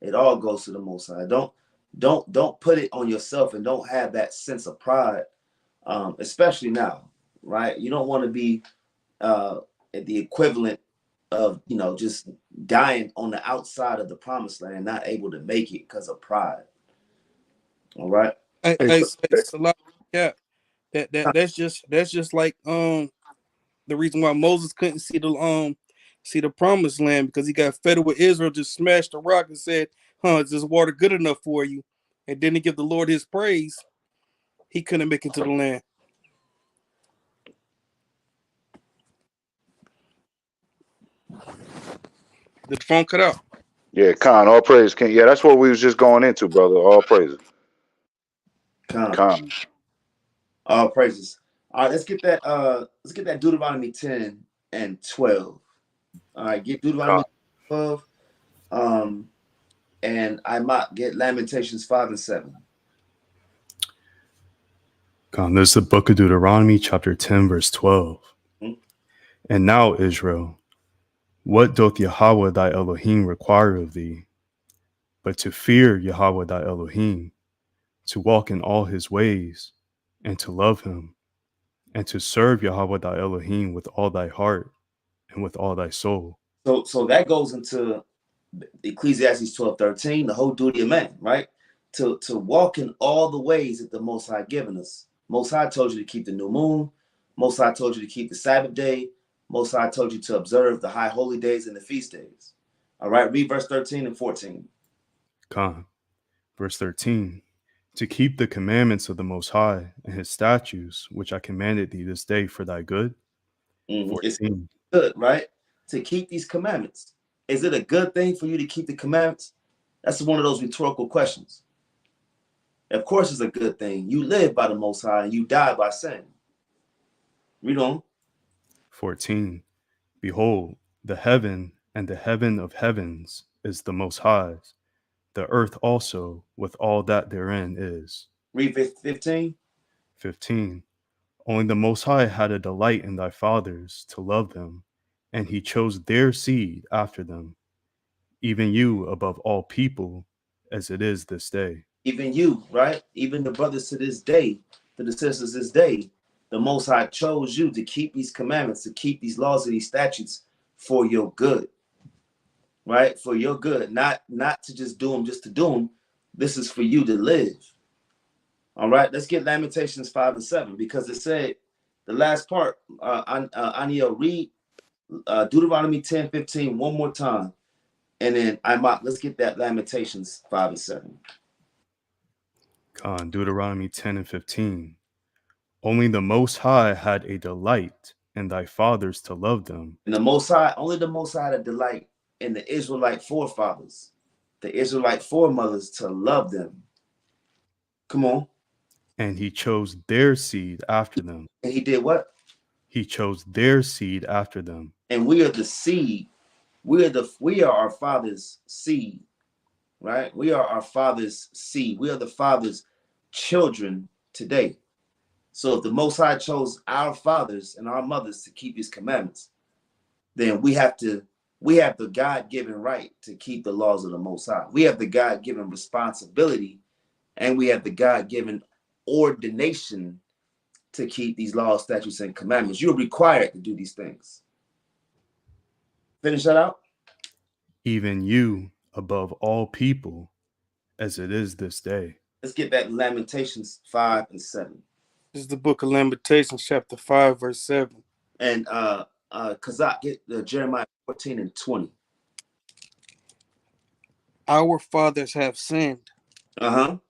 It all goes to the Most High. Don't put it on yourself, and don't have that sense of pride, especially now, right? You don't want to be the equivalent of, you know, just dying on the outside of the promised land, not able to make it because of pride. All right. Hey, so, It's a lot. Yeah, that's just like the reason why Moses couldn't see the promised land, because he got fed up with Israel, just smashed the rock and said, is this water good enough for you? And didn't give the Lord his praise. He couldn't make it to the land. Did the phone cut out? Yeah, Khan, all praise, King. Yeah, that's what we was just going into, brother. All praises. Con. Khan. All praises. All right, let's get that Deuteronomy 10 and 12. All right, get Deuteronomy 12. And I might get Lamentations 5 and 7. There's the book of Deuteronomy, chapter 10, verse 12. Hmm? And now, Israel, what doth Yahweh thy Elohim require of thee, but to fear Yahweh thy Elohim, to walk in all his ways, and to love him, and to serve Yahweh thy Elohim with all thy heart and with all thy soul. So that goes into Ecclesiastes 12:13, the whole duty of man, right? To walk in all the ways that the Most High given us. Most High told you to keep the new moon. Most High told you to keep the Sabbath day. Most High told you to observe the high holy days and the feast days. All right, read verse 13 and 14. Con. Verse 13. To keep the commandments of the Most High and his statutes, which I commanded thee this day for thy good. It's 14. good, right? To keep these commandments. Is it a good thing for you to keep the commandments? That's one of those rhetorical questions. Of course it's a good thing. You live by the Most High and you die by sin. Read on. 14. Behold, the heaven and the heaven of heavens is the Most High's, the earth also with all that therein is. Read 15. 15. Only the Most High had a delight in thy fathers to love them, and he chose their seed after them, even you above all people, as it is this day. Even you, right? Even the brothers to this day, to the sisters this day, the Most High chose you to keep these commandments, to keep these laws and these statutes for your good, right? For your good, not to just do them just to do them. This is for you to live. All right, let's get Lamentations 5 and 7, because it said, the last part, Aniel, read Deuteronomy 10:15 one more time. And then let's get that Lamentations 5 and 7. Deuteronomy 10 and 15. Only the Most High had a delight in thy fathers to love them. And the Most High, only the Most High had a delight in the Israelite forefathers, the Israelite foremothers, to love them. Come on. And he chose their seed after them. And he did what? He chose their seed after them. And we are the seed. We are our father's seed, right? We are our father's seed. We are the father's children today. So if the Most High chose our fathers and our mothers to keep his commandments, then we have the God-given right to keep the laws of the Most High. We have the God-given responsibility, and we have the God-given ordination to keep these laws, statutes, and commandments. You're required to do these things. Finish that out. Even you above all people, as it is this day. Let's get that Lamentations 5 and 7. This is the book of Lamentations, chapter 5, verse 7. And Kazak, get Jeremiah 14 and 20. Our fathers have sinned and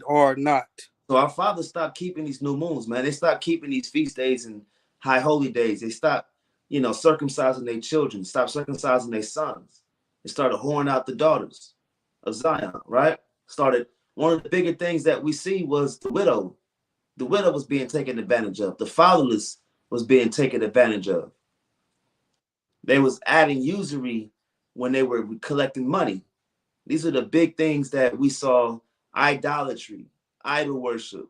are not. So our fathers stopped keeping these new moons, man. They stopped keeping these feast days and high holy days. They stopped, circumcising their children, stopped circumcising their sons. They started whoring out the daughters of Zion, right? One of the bigger things that we see was the widow. The widow was being taken advantage of. The fatherless was being taken advantage of. They was adding usury when they were collecting money. These are the big things that we saw: idolatry, idol worship.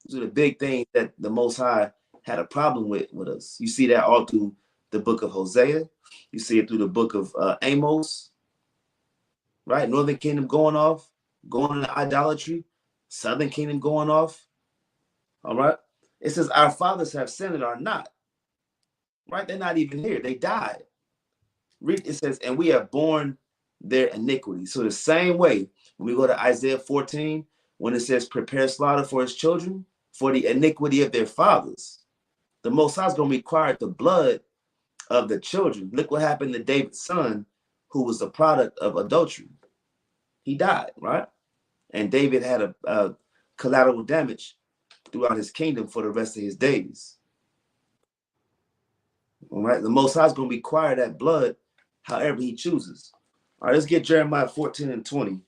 These are the big things that the Most High had a problem with us. You see that all through the book of Hosea. You see it through the book of Amos, right? Northern Kingdom going into idolatry. Southern Kingdom going off. All right. It says our fathers have sinned and are not. Right? They're not even here. They died. It says, and we have borne their iniquity. So the same way, when we go to Isaiah 14, when it says prepare slaughter for his children, for the iniquity of their fathers, the Most High is going to require the blood of the children. Look what happened to David's son, who was the product of adultery. He died, right? And David had a collateral damage throughout his kingdom for the rest of his days. All right, the Most High is going to require that blood however he chooses. All right, let's get Jeremiah 14 and 20,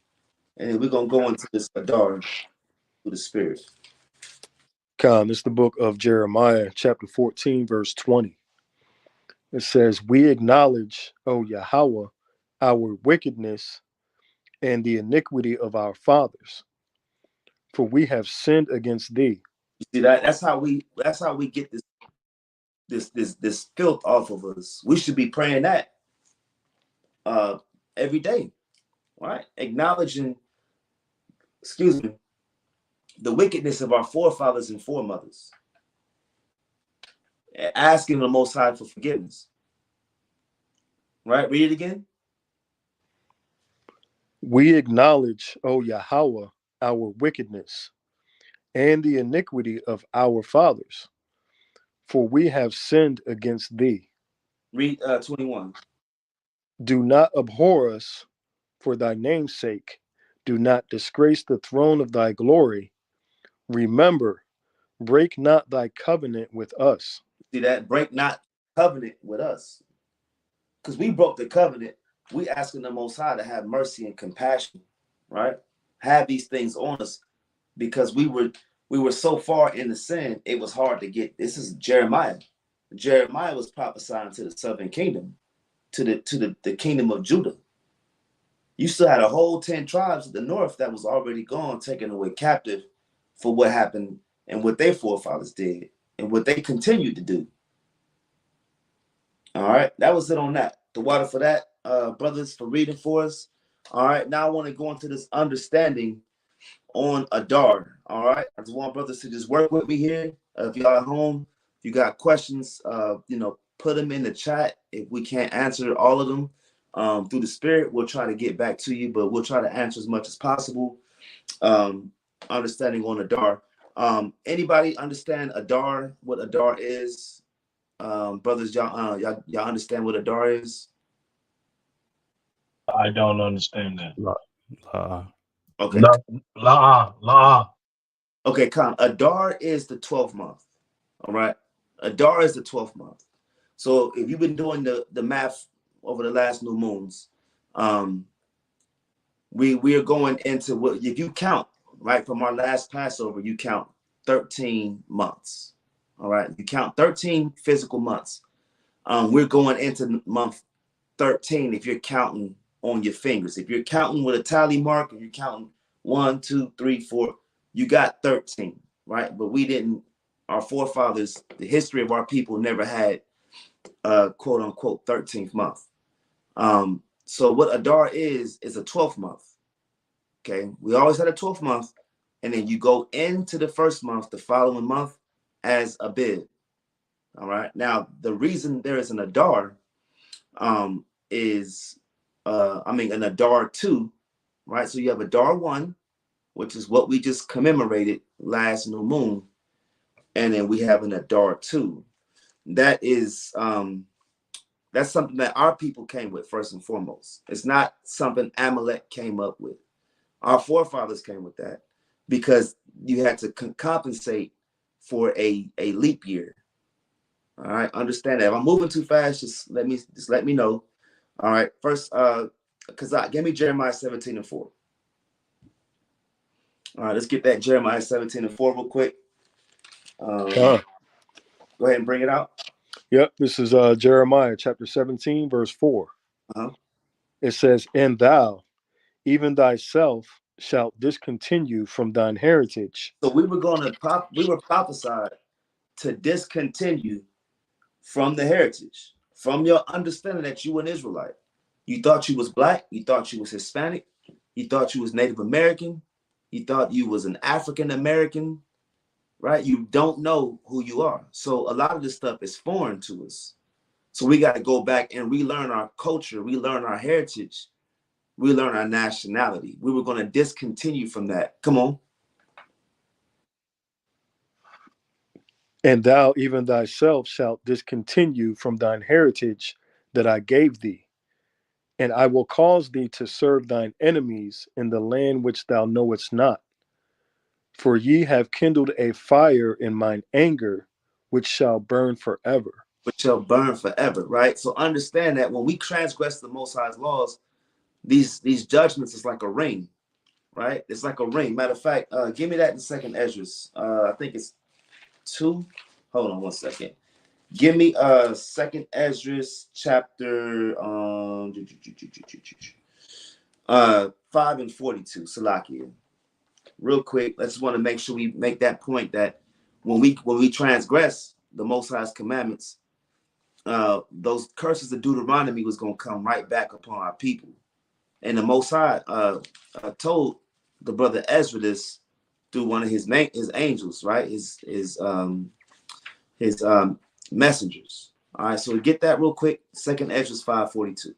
and then we're going to go into this Adar through the Spirit. This is the book of Jeremiah, chapter 14, verse 20. It says, we acknowledge, O Yahawah, our wickedness and the iniquity of our fathers, for we have sinned against thee. You see that? That's how we get this filth off of us. We should be praying that every day, right? Acknowledging, the wickedness of our forefathers and foremothers, asking the Most High for forgiveness. Right? Read it again. We acknowledge, O Yahawah, our wickedness and the iniquity of our fathers, for we have sinned against thee. Read 21. Do not abhor us for thy name's sake. Do not disgrace the throne of thy glory. Remember, break not thy covenant with us. See that? Break not covenant with us. Because we broke the covenant. We asking the Most High to have mercy and compassion, right? Have these things on us because we were so far in the sin, it was hard to get. This is Jeremiah. Jeremiah was prophesying to the southern kingdom, to the kingdom of Judah. You still had a whole 10 tribes of the north that was already gone, taken away captive for what happened and what their forefathers did and what they continued to do. All right, that was it on that. The water for that, brothers, for reading for us. All right, now I want to go into this understanding on Adar. All right, I just want brothers to just work with me here. If y'all at home, if you got questions, put them in the chat. If we can't answer all of them through the spirit, we'll try to get back to you, but we'll try to answer as much as possible. Understanding on Adar. Anybody understand Adar? What Adar is? Brothers, y'all understand what Adar is? I don't understand that. Okay. La. Okay, Adar is the 12th month. All right. Adar is the 12th month. So if you've been doing the math over the last new moons, we are going into what, if you count, right, from our last Passover, you count 13 months. All right. You count 13 physical months. We're going into month 13 if you're counting on your fingers. If you're counting with a tally mark, if you're counting 1, 2, 3, 4, you got 13, right? But we didn't, our forefathers, the history of our people never had quote unquote 13th month. So what Adar is a 12th month. Okay, we always had a 12th month, and then you go into the first month, the following month, as Abib. All right. Now the reason there is an Adar is an Adar 2, right? So you have Adar 1, which is what we just commemorated last new moon, and then we have an Adar 2. That is that's something that our people came with first and foremost. It's not something Amalek came up with. Our forefathers came with that because you had to compensate for a leap year. All right, understand that. If I'm moving too fast, just let me know. All right, first, Kazak, give me Jeremiah 17:4. All right, let's get that Jeremiah 17:4 real quick. Go ahead and bring it out. Yep, this is Jeremiah chapter 17, verse 4. It says, "And thou, even thyself, shalt discontinue from thine heritage." So we were prophesied to discontinue from the heritage, from your understanding that you were an Israelite. You thought you was black, you thought you was Hispanic, you thought you was Native American, you thought you was an African American, right? You don't know who you are. So a lot of this stuff is foreign to us. So we got to go back and relearn our culture, relearn our heritage, relearn our nationality. We were going to discontinue from that. Come on. "And thou, even thyself, shalt discontinue from thine heritage that I gave thee. And I will cause thee to serve thine enemies in the land which thou knowest not. For ye have kindled a fire in mine anger, which shall burn forever." Which shall burn forever, right? So understand that when we transgress the Most High's laws, these judgments is like a ring, right? It's like a ring. Matter of fact, give me that in second Esdras. I think it's 2. Hold on one second. Give me second Esdras chapter 5 and 42, Salakia. Real quick, I just want to make sure we make that point that when we transgress the Most High's commandments, those curses of Deuteronomy was going to come right back upon our people. And the Most High told the brother Ezra this through one of his angels, right? His messengers. All right, so we get that real quick. Second Esdras 5:42.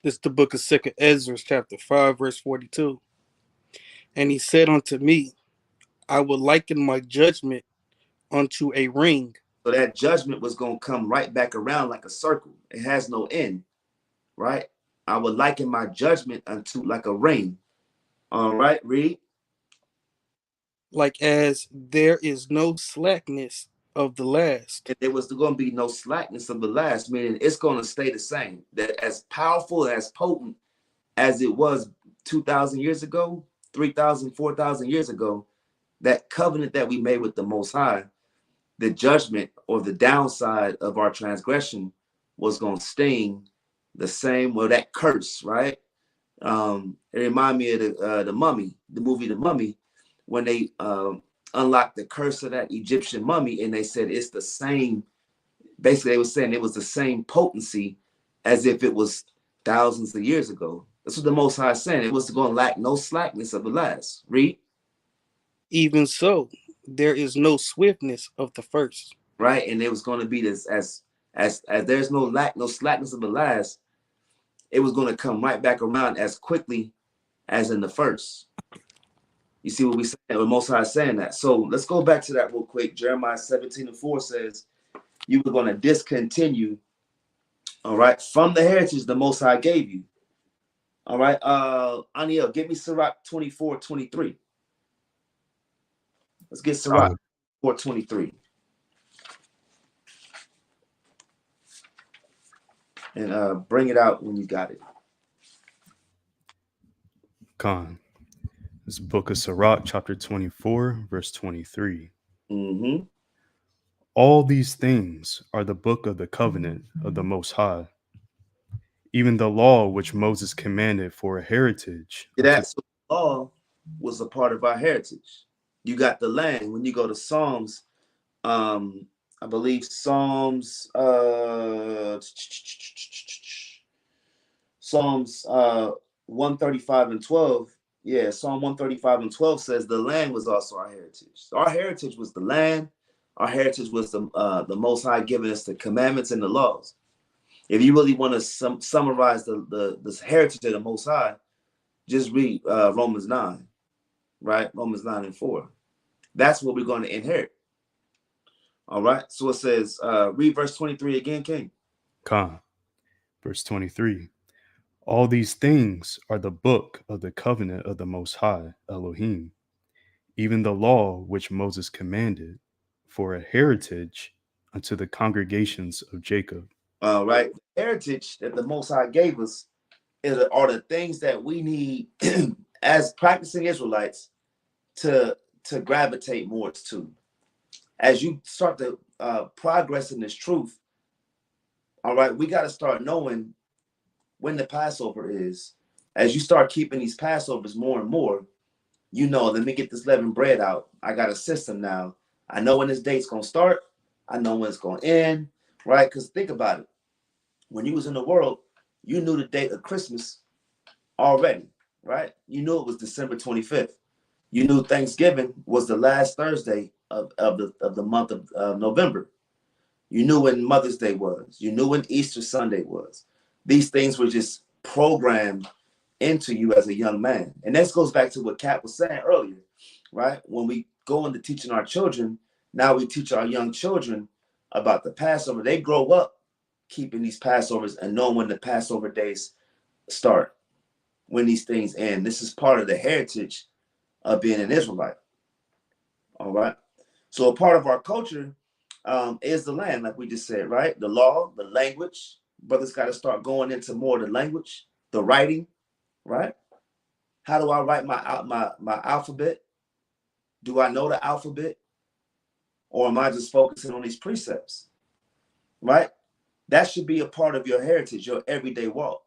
This is the book of Second Ezra, chapter 5, verse 42. "And he said unto me, I will liken my judgment unto a ring. So that judgment was going to come right back around like a circle. It has no end, right? I would liken my judgment unto like a ring. All right, read. Like as there is no slackness of the last. And there was going to be no slackness of the last, meaning it's going to stay the same. That as powerful, as potent as it was 2,000 years ago, 3,000, 4,000 years ago, that covenant that we made with the Most High, the judgment or the downside of our transgression was going to sting the same, well, that curse, right? It reminded me of the Mummy, the movie The Mummy, when they unlocked the curse of that Egyptian mummy, and they said it's the same. Basically, they were saying it was the same potency as if it was thousands of years ago. That's what the Most High is saying. It was going to lack no slackness of the last. Read. Even so, there is no swiftness of the first. Right, and it was going to be this as there's no slackness of the last. It was going to come right back around as quickly as in the first. You see what we saying? The Most High is saying that. So let's go back to that real quick. Jeremiah 17:4 says, you were going to discontinue, all right, from the heritage the Most High gave you. All right, Aniel, give me Sirach 24:23. Let's get Sirach 4:23. And bring it out when you got it. Khan. This book of Sirach, chapter 24, verse 23. Mm-hmm. All these things are the book of the covenant of the Most High, even the law which Moses commanded for a heritage. That so the law was a part of our heritage. You got the land. When you go to Psalms, I believe Psalms 135 and 12. Yeah, Psalm 135 and 12 says the land was also our heritage. So our heritage was the land. Our heritage was the Most High giving us the commandments and the laws. If you really want to summarize the heritage of the Most High, just read Romans 9, right? Romans 9 and 4. That's what we're going to inherit. All right. So it says, read verse 23 again, King. Khan. Verse 23. All these things are the book of the covenant of the Most High, Elohim, even the law which Moses commanded for a heritage unto the congregations of Jacob. All right. The heritage that the Most High gave us are the things that we need as practicing Israelites to gravitate more to. As you start to progress in this truth, all right, we got to start knowing when the Passover is. As you start keeping these Passovers more and more, you know, let me get this leavened bread out. I got a system now. I know when this date's going to start. I know when it's going to end, right? Because think about it. When you was in the world, you knew the date of Christmas already, right? You knew it was December 25th. You knew Thanksgiving was the last Thursday of the month of November. You knew when Mother's Day was. You knew when Easter Sunday was. These things were just programmed into you as a young man. And this goes back to what Kat was saying earlier, right? When we go into teaching our children, now we teach our young children about the Passover. They grow up keeping these Passovers and knowing when the Passover days start, when these things end. This is part of the heritage of being an Israelite. All right. So a part of our culture is the land, like we just said, right? The law, the language. Brothers got to start going into more of the language, the writing, right? How do I write my alphabet? Do I know the alphabet? Or am I just focusing on these precepts, right? That should be a part of your heritage, your everyday walk.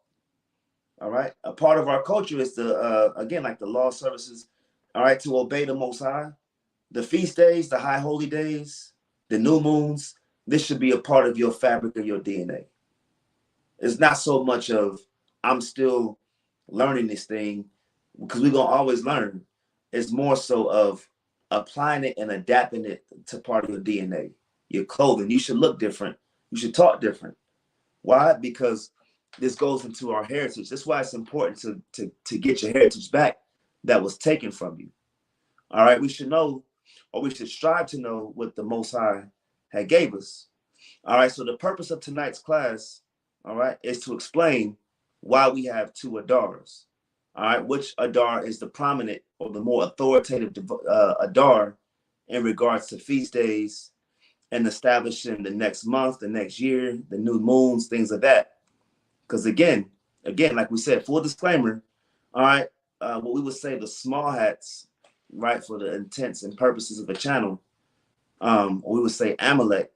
All right. A part of our culture is again, like the law services, all right, to obey the Most High. The feast days, the high holy days, the new moons, this should be a part of your fabric of your DNA. It's not so much of I'm still learning this thing, because we're going to always learn. It's more so of applying it and adapting it to part of your DNA. Your clothing, you should look different. You should talk different. Why? Because this goes into our heritage. That's why it's important to get your heritage back that was taken from you. All right, we should know or we should strive to know what the Most High had gave us. All right, so the purpose of tonight's class, all right, is to explain why we have two Adars. All right, which Adar is the prominent or the more authoritative Adar in regards to feast days and establishing the next month, the next year, the new moons, things like that. Because again, like we said, full disclaimer, all right, what we would say the small hats, right, for the intents and purposes of the channel, we would say Amalek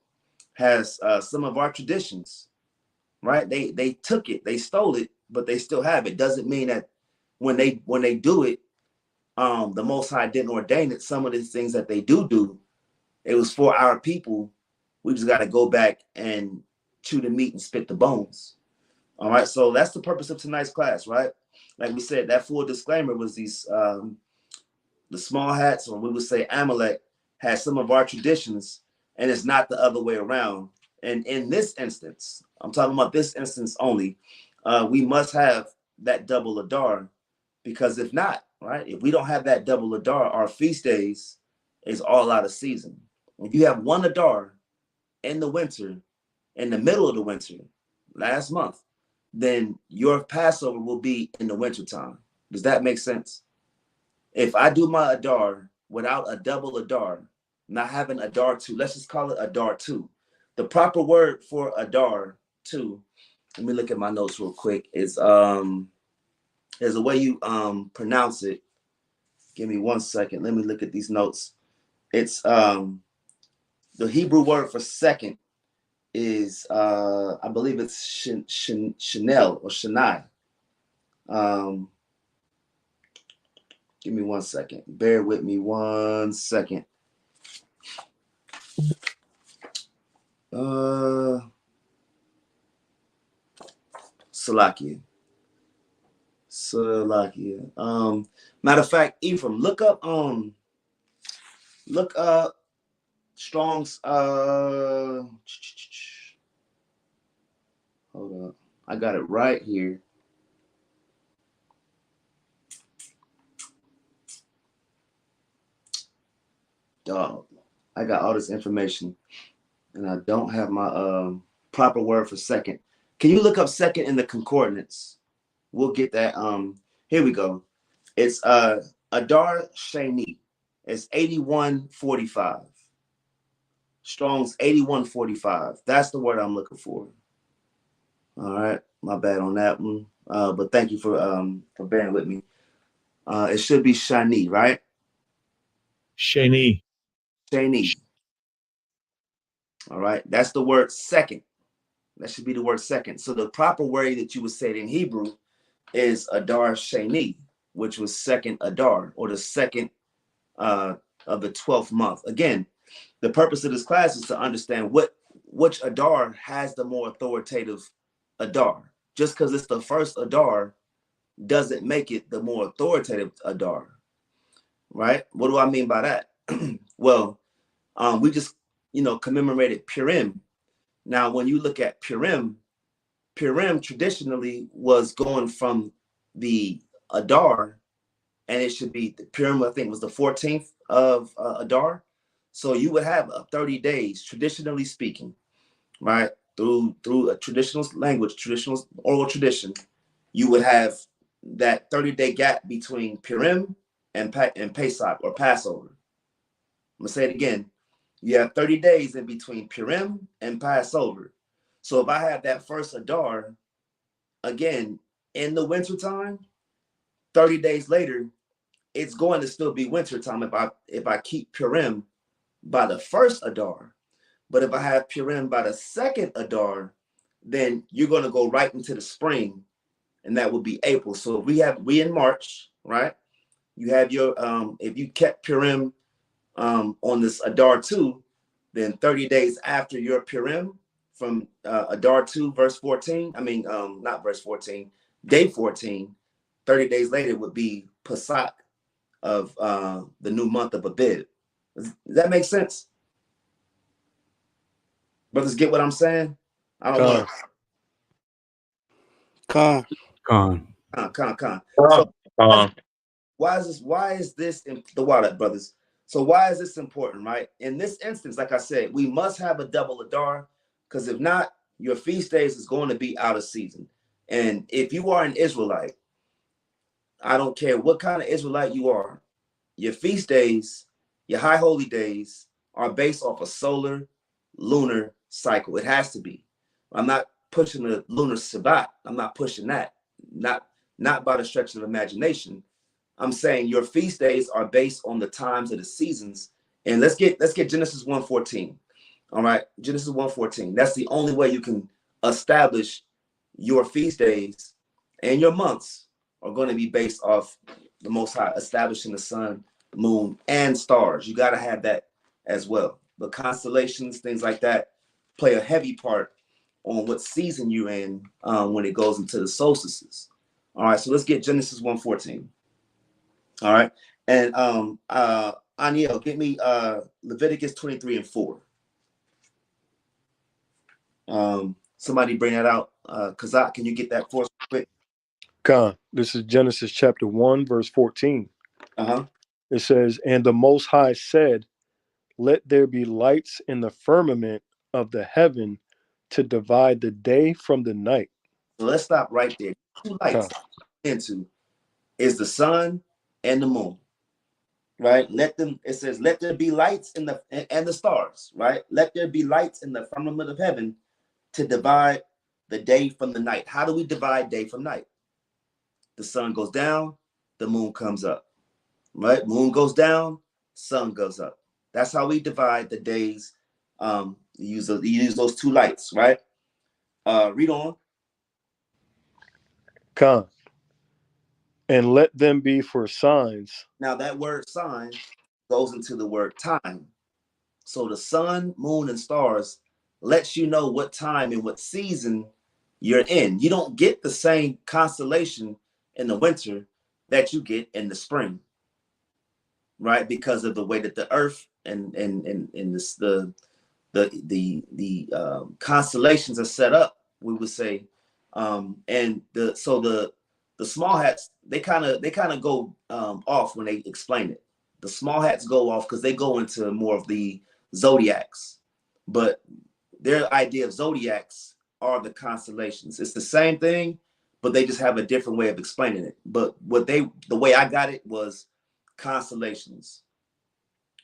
has some of our traditions, right? They took it, they stole it, but they still have it. Doesn't mean that when they do it, the Most High didn't ordain it. Some of the things that they do, it was for our people. We just got to go back and chew the meat and spit the bones. All right, so that's the purpose of tonight's class, right? Like we said, that full disclaimer was these the small hats, or we would say Amalek, has some of our traditions, and it's not the other way around. And in this instance, I'm talking about this instance only, we must have that double Adar, because if not, right, if we don't have that double Adar, our feast days is all out of season. If you have one Adar in the winter, in the middle of the winter, last month, then your Passover will be in the wintertime. Does that make sense? If I do my Adar without a double Adar, not having Adar 2, let's just call it Adar 2. The proper word for Adar 2, let me look at my notes real quick, is there's a way you pronounce it. Give me 1 second. Let me look at these notes. It's the Hebrew word for second is I believe it's Chanel or Shania. Give me 1 second. Bear with me 1 second. Salakia. Matter of fact, Ephraim, look up Strong's hold up. I got it right here. Dog, I got all this information and I don't have my proper word for second. Can you look up second in the concordance? We'll get that. Here we go. It's Adar Shani. It's 8145. Strong's 8145. That's the word I'm looking for. All right, my bad on that one. But thank you for bearing with me. It should be Shani, right? Shani. Shani. All right, that's the word second. That should be the word second. So the proper word that you would say it in Hebrew is Adar Shani, which was second Adar, or the second of the 12th month. Again, the purpose of this class is to understand which Adar has the more authoritative Adar. Just because it's the first Adar doesn't make it the more authoritative Adar, right? What do I mean by that? Well, we just, commemorated Purim. Now, when you look at Purim traditionally was going from the Adar, and it should be Purim, I think was the 14th of Adar. So you would have 30 days, traditionally speaking, right? Through a traditional language, traditional oral tradition, you would have that 30-day gap between Purim and Pesach or Passover. I'm gonna say it again. You have 30 days in between Purim and Passover. So if I have that first Adar, again, in the wintertime, 30 days later, it's going to still be wintertime if I keep Purim by the first Adar. But if I have Purim by the second Adar, then you're going to go right into the spring, and that would be April. So if we in March, right? You have your if you kept Purim on this Adar 2, then 30 days after your Purim from Adar 2 verse 14, not verse 14, day 14, 30 days later would be Pesach of the new month of Abib. Does that make sense? Brothers, get what I'm saying? I don't want Con. Con. Uh, So why is this in the water, brothers? So why is this important, right? In this instance, like I said, we must have a double Adar, because if not, your feast days is going to be out of season. And if you are an Israelite, I don't care what kind of Israelite you are, your feast days, your high holy days are based off a solar lunar cycle. It has to be. I'm not pushing the lunar Sabbat. I'm not pushing that. Not by the stretch of imagination. I'm saying your feast days are based on the times of the seasons. And let's get Genesis 1:14. All right, Genesis 1:14. That's the only way you can establish your feast days, and your months are going to be based off the Most High establishing the sun, moon, and stars. You got to have that as well. The constellations, things like that, play a heavy part on what season you're in when it goes into the solstices. All right, so let's get Genesis 1:14. All right, and Aniel, get me Leviticus 23:4. Somebody bring that out. Kazak, can you get that for us quick? Khan, this is Genesis chapter 1, verse 14. Uh-huh. It says, "And the Most High said, let there be lights in the firmament of the heaven to divide the day from the night." So let's stop right there. Two lights Khan. into is the sun and the moon, right? It says, let there be lights in the stars, right? Let there be lights in the firmament of heaven to divide the day from the night. How do we divide day from night? The sun goes down, the moon comes up, right? Moon goes down, sun goes up. That's how we divide the days. You use those two lights, right? Read on. Khan. "And let them be for signs." Now that word sign goes into the word time. So the sun, moon, and stars lets you know what time and what season you're in. You don't get the same constellation in the winter that you get in the spring, right? Because of the way that the earth and the constellations are set up, we would say. And the small hats, they kind of go off when they explain it. The small hats go off because they go into more of the zodiacs, but their idea of zodiacs are the constellations. It's the same thing, but they just have a different way of explaining it. But the way I got it was constellations,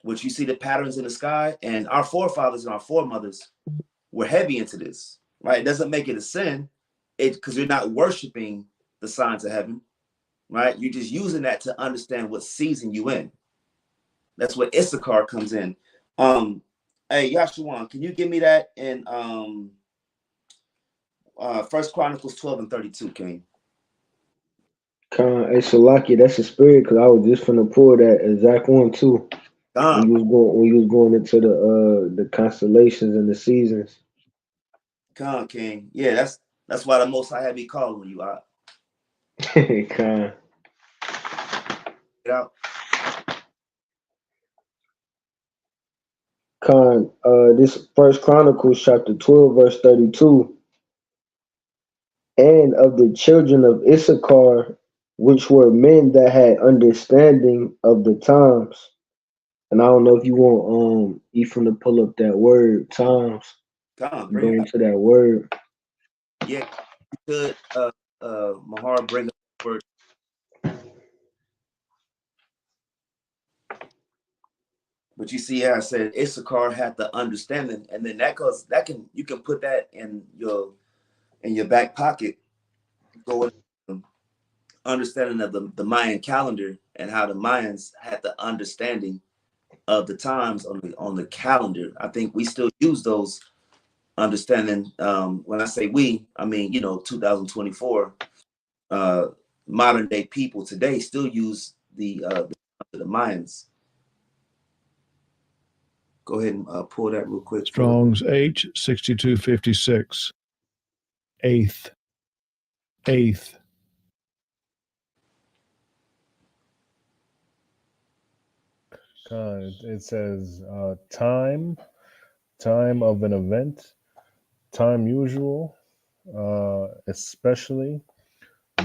which you see the patterns in the sky, and our forefathers and our foremothers were heavy into this, right? It doesn't make it a sin, because you're not worshiping the signs of heaven, right? You're just using that to understand what season you in. That's where Issachar comes in. Hey, Yashuan, can you give me that in First Chronicles 12:32, King? Khan, hey Salaki, that's a spirit because I was just finna pull that exact one too. When you was going into the constellations and the seasons. King. Yeah, that's why the Most High had me calling you out. Khan. Get out. Khan, this First Chronicles chapter 12, verse 32. "And of the children of Issachar, which were men that had understanding of the times." And I don't know if you want Ephraim to pull up that word times. Bring Go it out. into that word. Yeah, you could Mahar bring up the word. But you see how I said Issachar had the understanding, and then you can put that in your back pocket, going understanding of the Mayan calendar and how the Mayans had the understanding of the times on the calendar. I think we still use those understanding. When I say we, I mean 2024. Modern day people today still use the Mayans. Go ahead and pull that real quick. Strong's H6256. Eighth. It says time of an event, time usual, especially,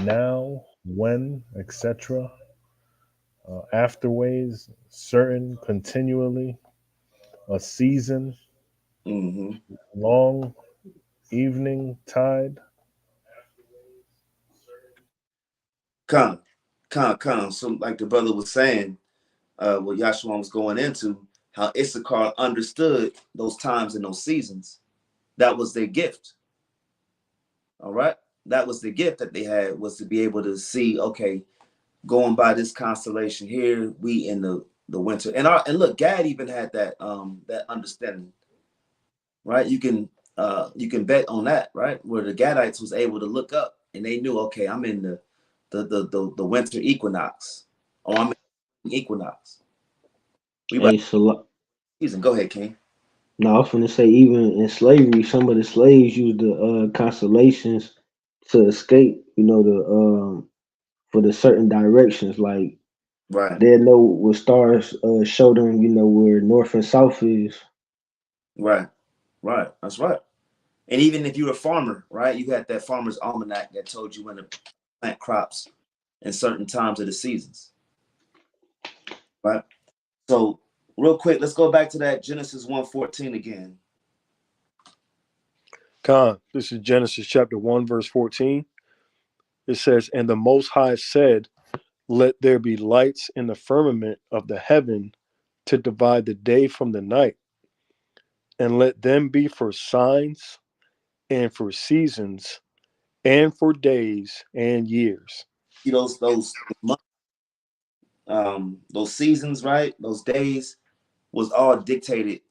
now, when, etc. Afterways, certain, continually, a season, Mm-hmm. long, evening, tide. Con. So like the brother was saying, what Yahshua was going into, how Issachar understood those times and those seasons. That was their gift. All right. That was the gift that they had, was to be able to see, okay, going by this constellation here, we in the winter. And look, Gad even had that understanding, right? You can bet on that, right? Where the Gadites was able to look up and they knew, okay, I'm in the winter equinox. Oh, I'm in the equinox. We about Hey, so season. Go ahead, King. no, I was gonna say even in slavery, some of the slaves used the constellations to escape. You know, the for the certain directions. Like Right, they know what stars show them. You know where north and south is. right, right. That's right. And even if you're a farmer, right, you had that farmer's almanac that told you when to plant crops in certain times of the seasons, right? So real quick, let's go back to that Genesis 1:14 again. Con, this is Genesis chapter 1, verse 14. It says, "And the Most High said, Let there be lights in the firmament of the heaven to divide the day from the night, and let them be for signs and for seasons and for days and years." See those months, those seasons, right? Those days was all dictated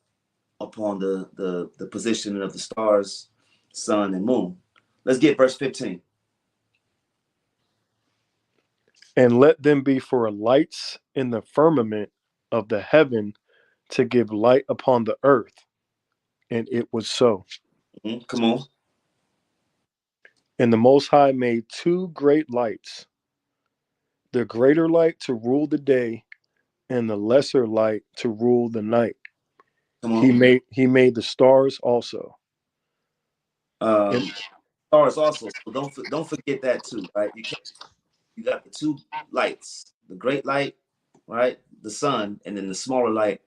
upon the positioning of the stars, sun, and moon. Let's get verse 15. "And let them be for lights in the firmament of the heaven to give light upon the earth. And it was so. Come on. And the Most High made two great lights, the greater light to rule the day, and the lesser light to rule the night. Come He on. made the stars also. And Um, stars also. So don't forget that too, right? You got the two lights, the great light, right? The sun, and then the smaller light,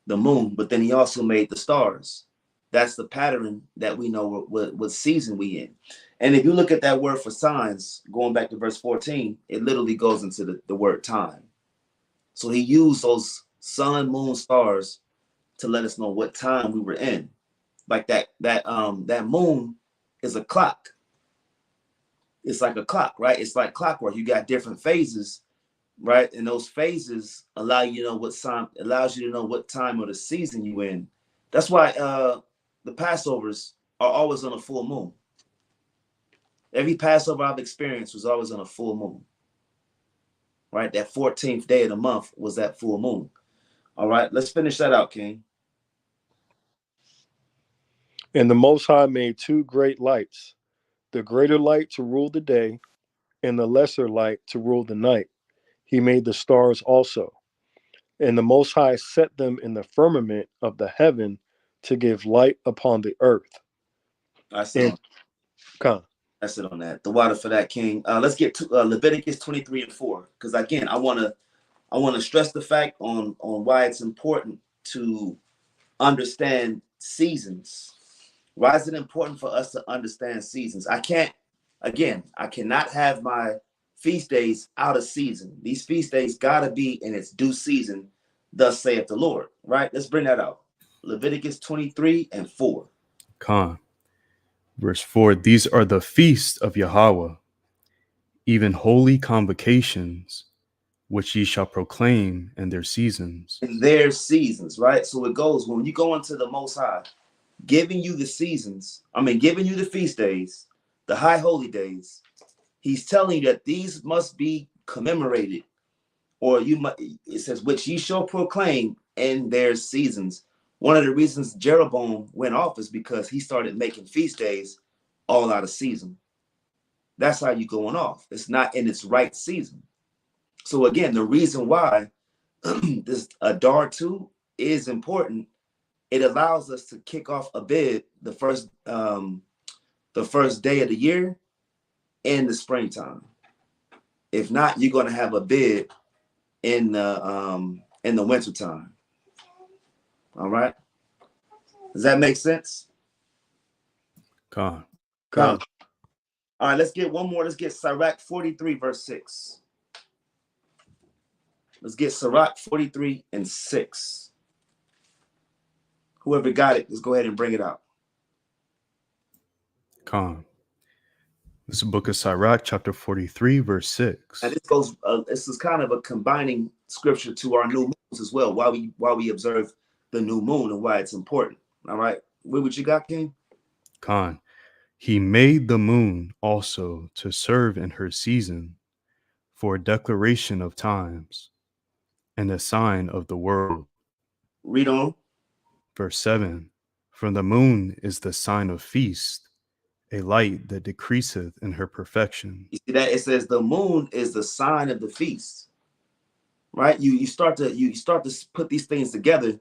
the moon. But then he also made the stars. That's the pattern that we know what season we in. And if you look at that word for signs, going back to verse 14, it literally goes into the word time. So he used those sun, moon, stars to let us know what time we were in. Like that moon is a clock. It's like a clock, right? It's like clockwork. You got different phases, right? And those phases allows you to know what time of the season you in. That's why the Passovers are always on a full moon. Every Passover I've experienced was always on a full moon. Right? That 14th day of the month was that full moon. All right, let's finish that out, King. And the Most High made two great lights, the greater light to rule the day, and the lesser light to rule the night. He made the stars also. And the Most High set them in the firmament of the heaven to give light upon the earth. I sit And on Con. That's it on that. The water for that, King. Let's get to Leviticus 23 and 4. Because again, I wanna stress the fact on why it's important to understand seasons. Why is it important for us to understand seasons? I cannot have my feast days out of season. These feast days gotta be in its due season, thus saith the Lord. Right? Let's bring that out. Leviticus 23 and 4. Con. Verse 4, these are the feasts of Yahweh, even holy convocations, which ye shall proclaim in their seasons. In their seasons, right? So it goes when you go into the Most High, giving you the seasons, giving you the feast days, the high holy days. He's telling you that these must be commemorated, or it says, which ye shall proclaim in their seasons. One of the reasons Jeroboam went off is because he started making feast days all out of season. That's how you going off. It's not in its right season. So again, the reason why this Adar 2 is important, it allows us to kick off a bid the first day of the year in the springtime. If not, you're going to have a bid in the wintertime. All right. Does that make sense? Con. All right, let's get one more. Let's get Sirach 43, verse 6. Let's get Sirach 43 and 6. Whoever got it, let's go ahead and bring it out. Con. This is the book of Sirach, chapter 43, verse 6. And this goes. This is kind of a combining scripture to our new moons as well. Why we observe the new moon and why it's important. All right, what you got, King? Con. He made the moon also to serve in her season for a declaration of times and a sign of the world. Read on. Verse 7. From the moon is the sign of feast, a light that decreaseth in her perfection. You see that? It says the moon is the sign of the feast. Right? You start to put these things together.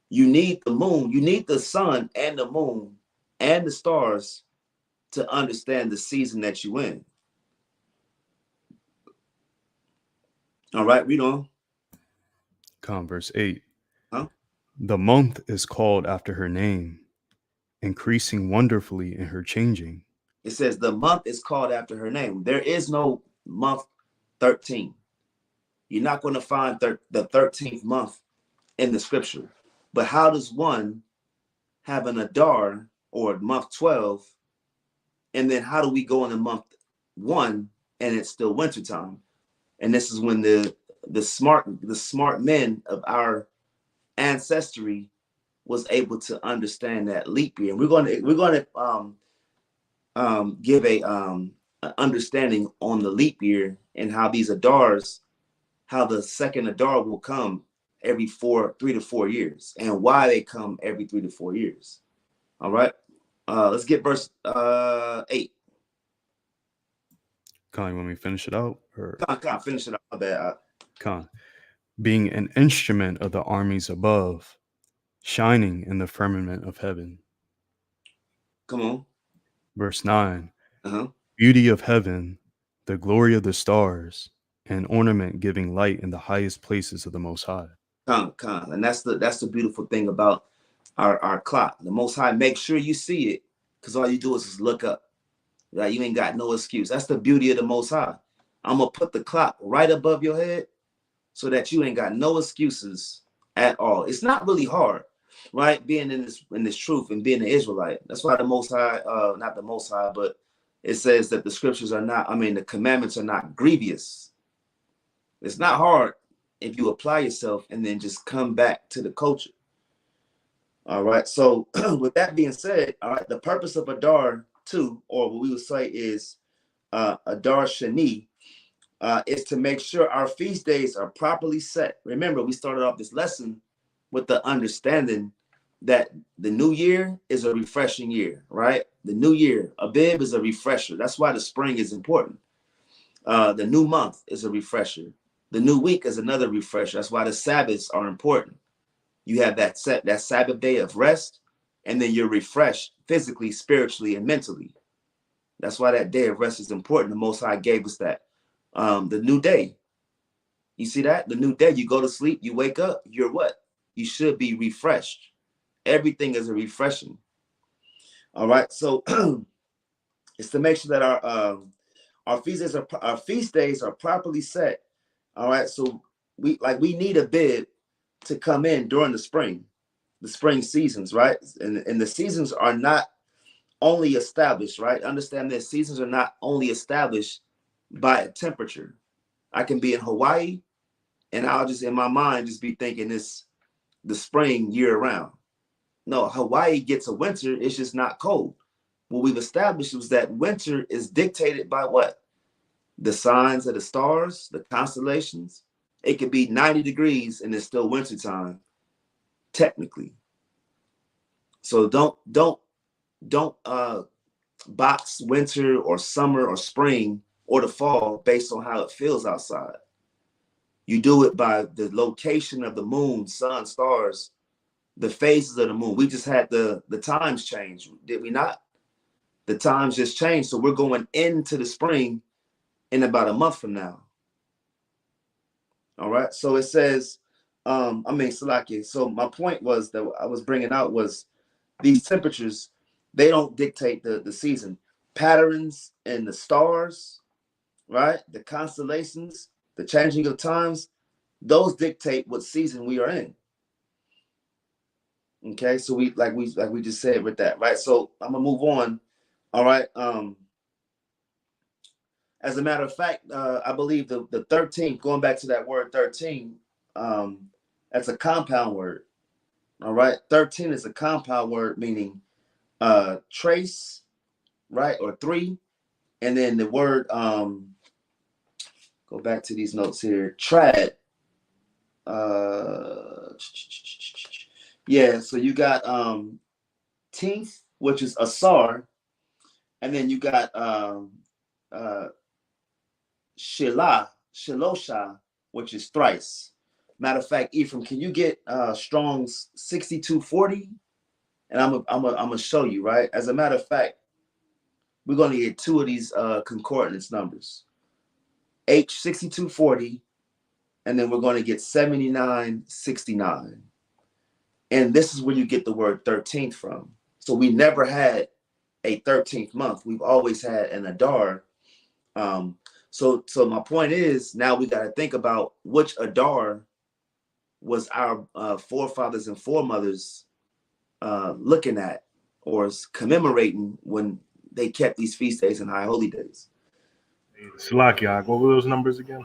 You need the moon, you need the sun and the moon and the stars to understand the season that you in. All right, read on. Con. Verse 8. Huh? The month is called after her name, increasing wonderfully in her changing. It says the month is called after her name. There is no month 13. You're not going to find the 13th month in the scripture. But how does one have an Adar or month 12? And then how do we go into month 1 and it's still wintertime? And this is when the smart men of our ancestry was able to understand that leap year. And we're going to give an understanding on the leap year and how these Adars, how the second Adar will come every 3 to 4 years, and why they come every 3 to 4 years. All right. Let's get verse 8. Con, you want me to finish it out? Or Con, finish it up. My bad. Con. Being an instrument of the armies above, shining in the firmament of heaven. Come on. Verse 9. Uh-huh. Beauty of heaven, the glory of the stars, and ornament giving light in the highest places of the Most High. Con. And that's the beautiful thing about our clock. The Most High, make sure you see it, because all you do is just look up. Right? You ain't got no excuse. That's the beauty of the Most High. I'm going to put the clock right above your head so that you ain't got no excuses at all. It's not really hard, right? Being in this truth and being an Israelite. That's why the Most High, not the Most High, but it says that the scriptures are not, the commandments are not grievous. It's not hard if you apply yourself and then just come back to the culture. All right. So with that being said, all right, the purpose of Adar 2, or what we would say is Adar Shani, is to make sure our feast days are properly set. Remember, we started off this lesson with the understanding that the new year is a refreshing year, right? The new year, Abib, is a refresher. That's why the spring is important. The new month is a refresher. The new week is another refresher. That's why the Sabbaths are important. You have that Sabbath day of rest, and then you're refreshed physically, spiritually, and mentally. That's why that day of rest is important. The Most High gave us that. The new day. You see that? The new day, you go to sleep, you wake up, you're what? You should be refreshed. Everything is a refreshing. All right. So it's to make sure that our feast days are properly set. All right. So we need a bid to come in during the spring seasons, right? And the seasons are not only established, right? Understand that seasons are not only established by a temperature. I can be in Hawaii and I'll just in my mind just be thinking it's the spring year round. No, Hawaii gets a winter, it's just not cold. What we've established was that winter is dictated by what? The signs of the stars, the constellations. It could be 90 degrees and it's still wintertime, technically. So don't box winter or summer or spring or the fall based on how it feels outside. You do it by the location of the moon, sun, stars, the phases of the moon. We just had the times change, did we not? The times just changed. So we're going into the spring in about a month from now. All right. So it says, Salaki. So my point was that I was bringing out was these temperatures, they don't dictate the season. Patterns in the stars, right? The constellations, the changing of times, those dictate what season we are in. Okay, so we just said with that, right? So I'm gonna move on. All right. As a matter of fact, I believe the 13th, going back to that word 13, that's a compound word. All right. 13 is a compound word meaning trace, right? Or three. And then the word go back to these notes here. Trad. Yeah, so you got teenth, which is asar, and then you got shilosha, which is thrice. Matter of fact, Ephraim, can you get Strong's 6240? And I'm gonna show you, right? As a matter of fact, we're gonna get two of these concordance numbers. H6240, and then we're going to get 7969. And this is where you get the word 13th from. So we never had a 13th month. We've always had an Adar. So my point is, now we got to think about which Adar was our forefathers and foremothers looking at or commemorating when they kept these feast days and high holy days. Salakia, what were those numbers again?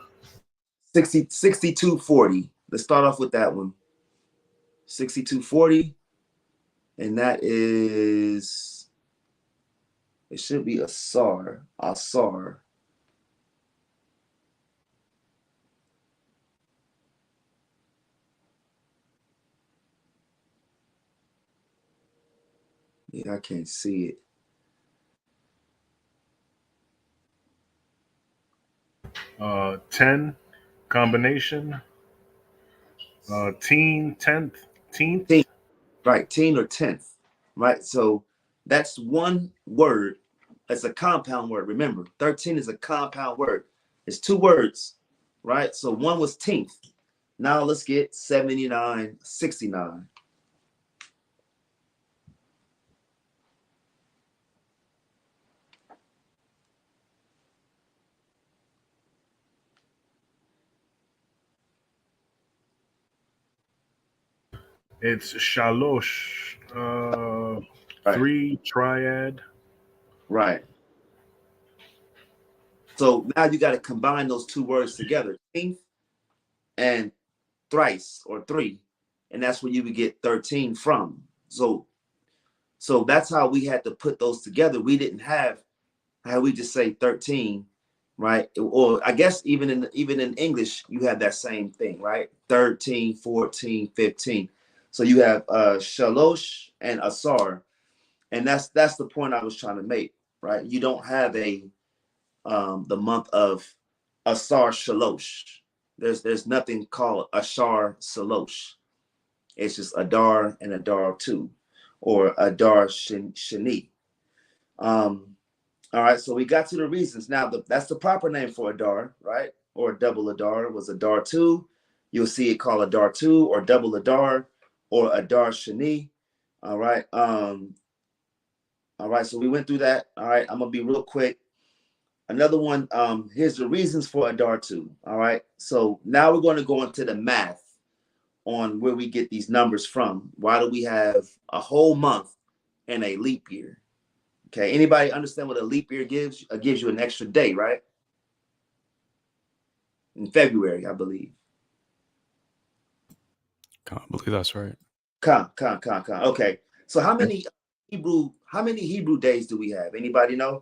6240. Let's start off with that one. 6240. And that is, it should be Asar. Yeah, I can't see it. Uh, 10 combination. Teen, 10th, 10th. Right, teen or 10th. Right. So that's one word. That's a compound word. Remember, 13 is a compound word. It's two words, right? So one was 10th. Now let's get 7969. It's Shalosh, Right. 3 triad. Right. So now you got to combine those two words together, 10th and thrice or three, and that's where you would get 13 from. So that's how we had to put those together. We didn't have how we just say 13, right? Or I guess even in English you have that same thing, right? 13, 14, 15. So you have shalosh and asar, and that's the point I was trying to make, right? You don't have the month of asar shalosh. There's nothing called ashar shalosh. It's just Adar and Adar 2, or Adar Shani. All right, so we got to the reasons. Now, that's the proper name for Adar, right? Or double Adar was Adar 2. You'll see it called Adar 2 or double Adar or Adar Shani. All right. All right, so we went through that. All right, I'm going to be real quick. Another one, here's the reasons for Adar 2. All right, so now we're going to go into the math on where we get these numbers from. Why do we have a whole month and a leap year? Okay, anybody understand what a leap year gives? It gives you an extra day, right? In February, I believe. I believe that's right. Con. Okay, so how many Hebrew days do we have? Anybody know?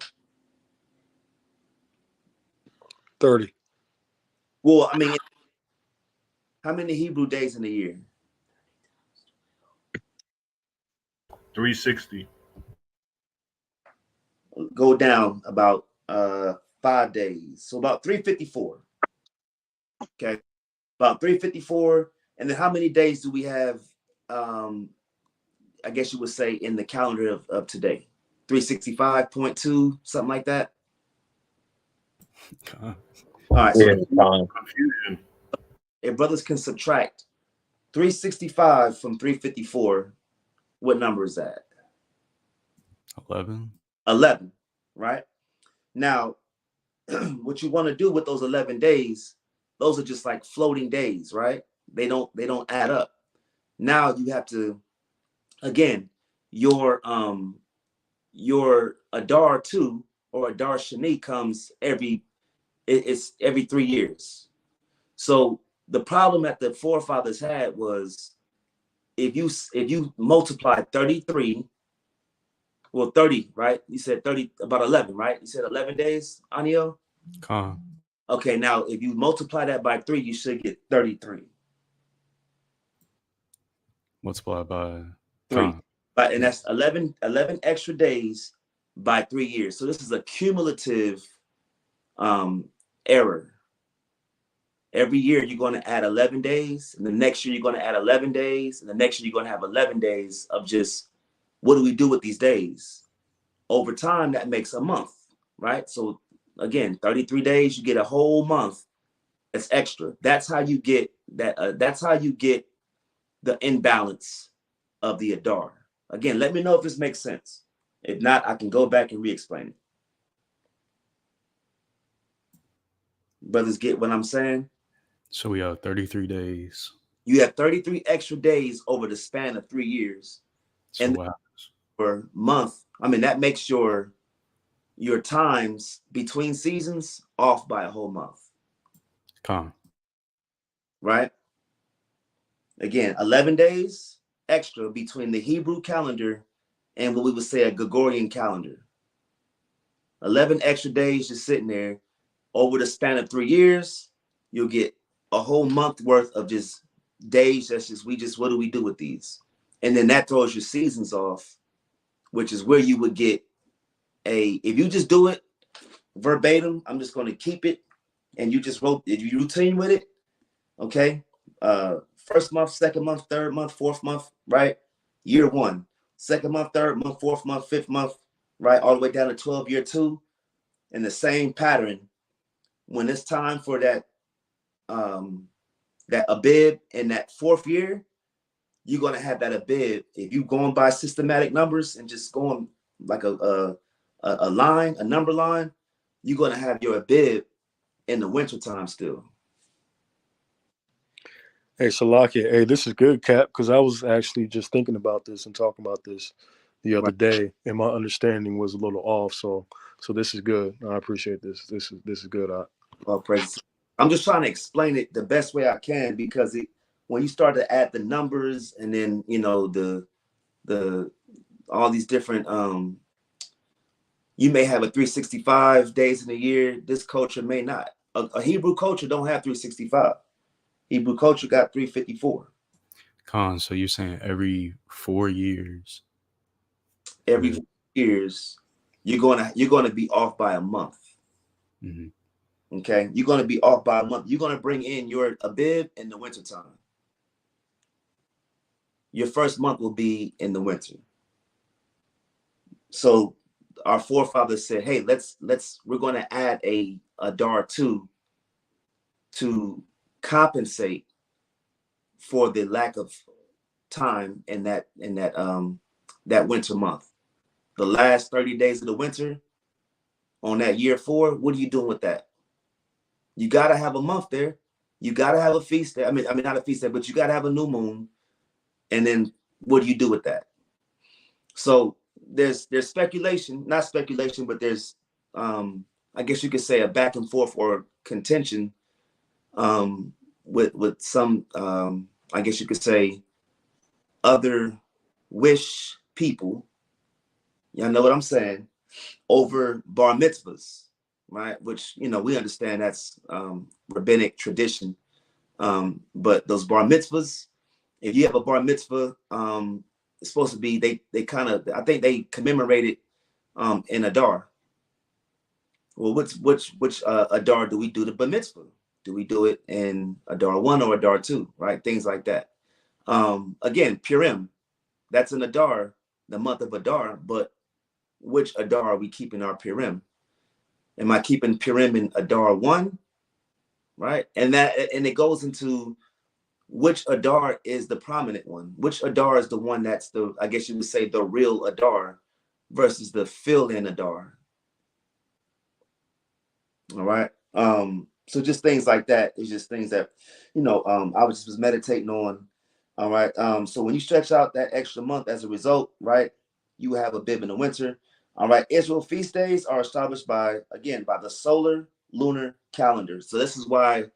30. Well, I mean, how many Hebrew days in a year? 360. Go down about 5 days, so about 354. Okay, about 354. And then how many days do we have? I guess you would say in the calendar of today, 365.2, something like that. All right, so Confusion. if brothers can subtract 365 from 354, what number is that? 11. 11, right? Now, what you want to do with those 11 days, those are just like floating days, right? They don't add up. Now you have to, again, your Adar 2 or Adar Shani comes it's every 3 years. So the problem that the forefathers had was if you multiply 33, well 30, right? You said 30, about 11, right? You said 11 days, Anio? Con. Okay, now if you multiply that by 3, you should get 33. Multiplied by 3. con. But and that's 11 extra days by 3 years. So this is a cumulative error. Every year you're going to add 11 days, and the next year you're going to add 11 days, and the next year you're going to have 11 days of just what do we do with these days? Over time, that makes a month, right? So again, 33 days, you get a whole month. That's extra. That's how you get that. That's how you get the imbalance of the Adar. Again, let me know if this makes sense. If not, I can go back and re-explain it. Brothers, get what I'm saying? So we have 33 days. You have 33 extra days over the span of 3 years. So and what happens? per month, I mean, that makes your times between seasons off by a whole month. Con. Right? Again, 11 days extra between the Hebrew calendar and what we would say a Gregorian calendar. 11 extra days just sitting there. Over the span of 3 years, you'll get a whole month worth of just days. That's just, what do we do with these? And then that throws your seasons off, which is where you would get if you just do it verbatim, I'm just going to keep it, and you just if you routine with it, okay? First month, second month, third month, fourth month, right? Year 1, second month, third month, fourth month, fifth month, right? All the way down to 12 year 2, in the same pattern. When it's time for that Abib in that 4th year, you're going to have that Abib. If you going by systematic numbers and just going like a line, a number line, you're going to have your Abib in the wintertime still. Hey, Salakia, hey, this is good, Cap, because I was actually just thinking about this and talking about this the other day, and my understanding was a little off. So this is good. I appreciate this. This is good. Well, praise. I'm just trying to explain it the best way I can, because when you start to add the numbers and then the all these different you may have a 365 days in a year. This culture may not. A Hebrew culture don't have 365. Hebrew culture got 354. Con. So you're saying every 4 years? Every 4 years, you're gonna be off by a month. Mm-hmm. Okay, you're gonna be off by a month. You're gonna bring in your Abib in the wintertime. Your first month will be in the winter. So our forefathers said, hey, we're going to add a Adar 2 to compensate for the lack of time in that winter month. The last 30 days of the winter on that year 4, what are you doing with that? You got to have a month there. You got to have a feast there. I mean, not a feast there, but you got to have a new moon. And then what do you do with that? So there's speculation, not speculation, but there's I guess you could say a back and forth or contention with some I guess you could say other wish people, y'all know what I'm saying, over bar mitzvahs, right? Which, we understand that's rabbinic tradition. But those bar mitzvahs, if you have a bar mitzvah, it's supposed to be, they kind of, I think they commemorate it in Adar. Well, which Adar do we do the bar mitzvah? Do we do it in Adar 1 or Adar 2, right? Things like that. Again, Purim, that's in Adar, the month of Adar, but which Adar are we keeping our Purim? Am I keeping Purim in Adar 1, right? And it goes into which Adar is the prominent one, which Adar is the one that's the, I guess you would say, the real Adar versus the fill-in Adar. All right. So just things like that is just things that, I was meditating on. All right. So when you stretch out that extra month as a result, right, you have a bib in the winter. All right. Israel feast days are established by the solar lunar calendar. So this is why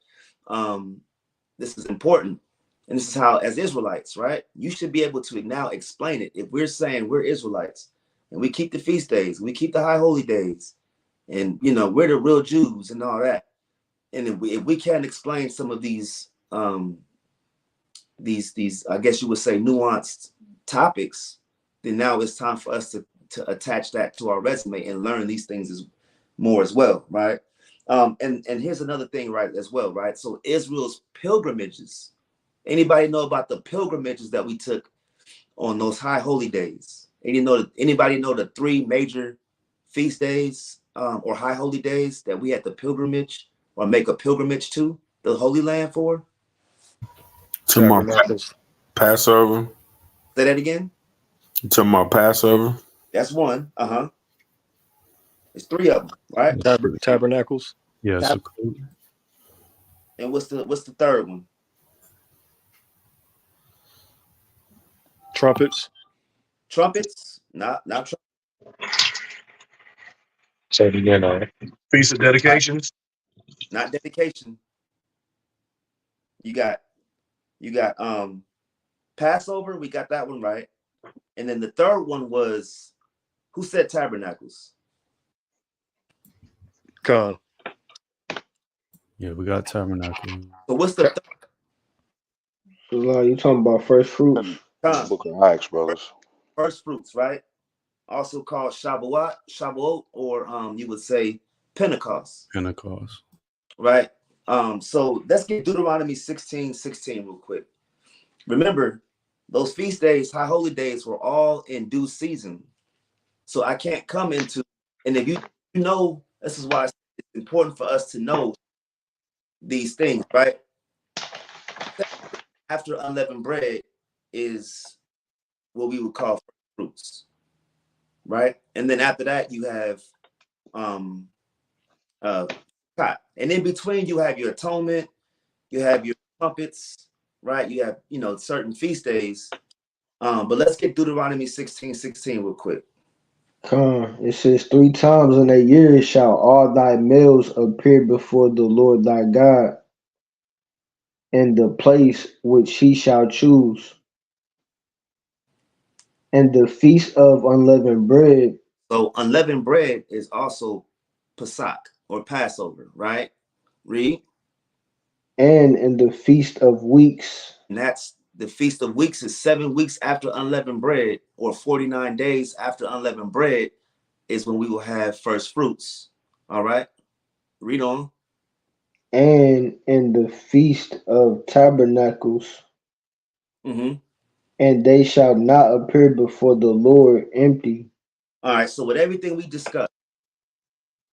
this is important. And this is how, as Israelites, right, you should be able to now explain it. If we're saying we're Israelites and we keep the feast days, we keep the high holy days, and we're the real Jews and all that. And if we can't explain some of these I guess you would say nuanced topics, then now it's time for us to attach that to our resume and learn these things more as well, right? And here's another thing, right, as well, right? So Israel's pilgrimages. Anybody know about the pilgrimages that we took on those high holy days? Anybody know the three major feast days or high holy days that we had to pilgrimage or make a pilgrimage to the Holy Land for? Tomorrow, Tabernacles. Passover. Say that again. Tomorrow, Passover. That's one. It's three of them, right? Tabernacles. Yeah, Tab- Sukkot. and what's the third one? Trumpets. Trumpets? Not trumpets. Say it again. Feast of dedications. Not dedication. You got Passover. We got that one right. And then the third one was, who said tabernacles? Con. Yeah, we got tabernacle. So what's the You talking about first fruits? third? Book of Acts, brothers. First fruits, right? Also called Shavuot, or you would say Pentecost. Pentecost. Right? So let's get Deuteronomy 16:16 real quick. Remember, those feast days, high holy days, were all in due season. So I can't come into, and if you know, this is why it's important for us to know these things, right? After unleavened bread is what we would call fruits, right? And then after that, you have and in between you have your atonement, you have your trumpets, right? You have certain feast days. But let's get Deuteronomy 16:16 real quick. It says 3 times in a year shall all thy males appear before the Lord thy God in the place which he shall choose. And the feast of unleavened bread. So unleavened bread is also Pesach or Passover, right? Read. And in the feast of weeks. And that's the feast of weeks is 7 weeks after unleavened bread, or 49 days after unleavened bread is when we will have first fruits. All right. Read on. And in the feast of tabernacles. Mm-hmm. And they shall not appear before the Lord empty. All right. So with everything we discussed,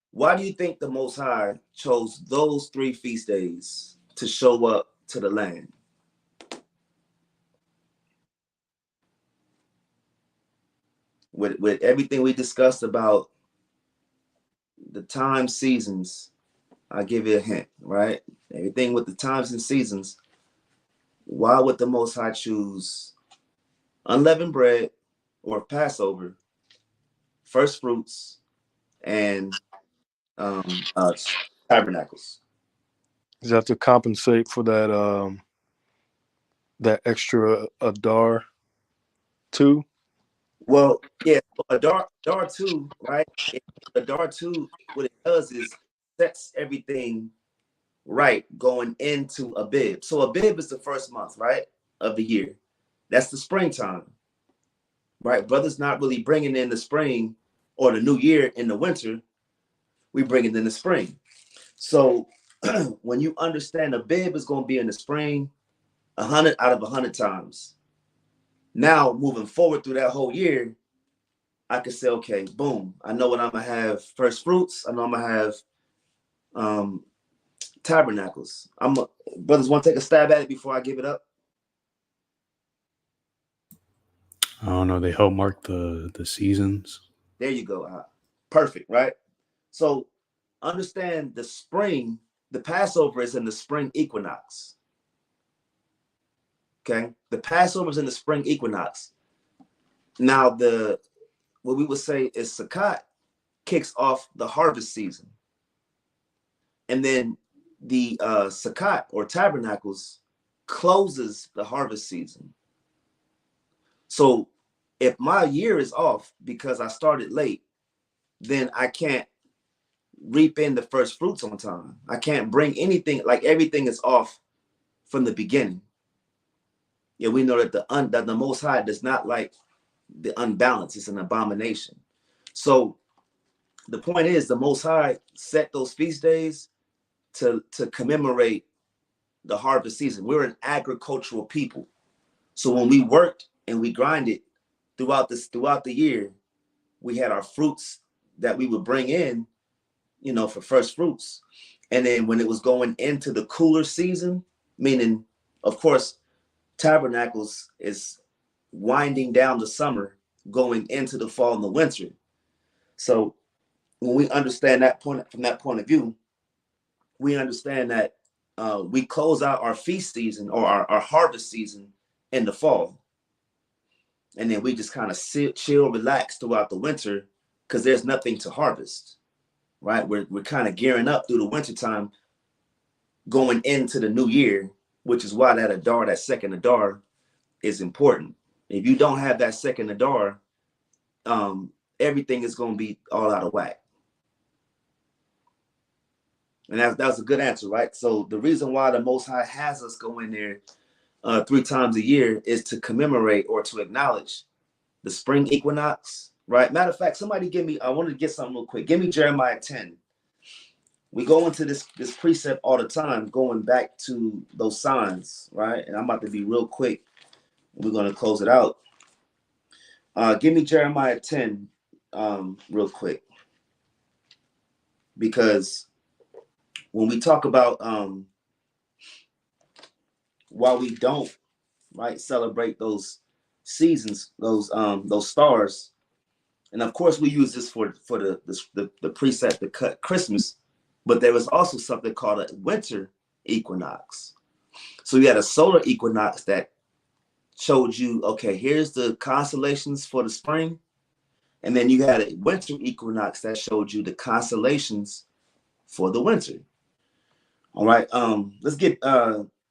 why do you think the Most High chose those 3 feast days to show up to the land? With everything we discussed about the time seasons, I'll give you a hint, right? Everything with the times and seasons, why would the Most High choose unleavened bread or Passover, first fruits, and tabernacles? Is that to compensate for that extra Adar too? Well, yeah, Adar 2, right? Adar 2, what it does is sets everything right going into Abib. So Abib is the first month, right, of the year. That's the springtime, right? Brothers not really bringing in the spring or the new year in the winter. We bring it in the spring. So when you understand Abib is going to be in the spring 100 out of 100 times. Now, moving forward through that whole year, I could say, okay, boom, I know what I'm going to have first fruits. I know I'm going to have Tabernacles. Brothers want to take a stab at it before I give it up? I don't know. They help mark the seasons. There you go. Perfect, right? So understand the spring, the Passover is in the spring equinox. Okay, the Passover is in the spring equinox. Now, what we would say is Sukkot kicks off the harvest season, and then the Sukkot or Tabernacles closes the harvest season. So if my year is off because I started late, then I can't reap in the first fruits on time. I can't bring anything, like everything is off from the beginning. Yeah, we know that the Most High does not like the unbalance. It's an abomination. So the point is, the Most High set those feast days to commemorate the harvest season. We're an agricultural people. So when we worked and we grinded throughout the year, we had our fruits that we would bring in, for first fruits. And then when it was going into the cooler season, meaning, of course, Tabernacles is winding down the summer, going into the fall and the winter. So when we understand that point, from that point of view, we understand that we close out our feast season or our harvest season in the fall. And then we just kind of sit, chill, relax throughout the winter because there's nothing to harvest, right? We're kind of gearing up through the winter time, going into the new year, which is why that Adar, that second Adar, is important. If you don't have that second Adar, everything is going to be all out of whack. And that was a good answer, right? So the reason why the Most High has us go in there 3 times a year is to commemorate or to acknowledge the spring equinox, right? Matter of fact, somebody I wanted to get something real quick. Give me Jeremiah 10. We go into this precept all the time, going back to those signs, right? And I'm about to be real quick. We're going to close it out. Give me Jeremiah 10 real quick. Because when we talk about why we don't, right, celebrate those seasons, those stars, and of course we use this for the precept to cut Christmas, but there was also something called a winter equinox. So you had a solar equinox that showed you, okay, here's the constellations for the spring, and then you had a winter equinox that showed you the constellations for the winter. All right, let's get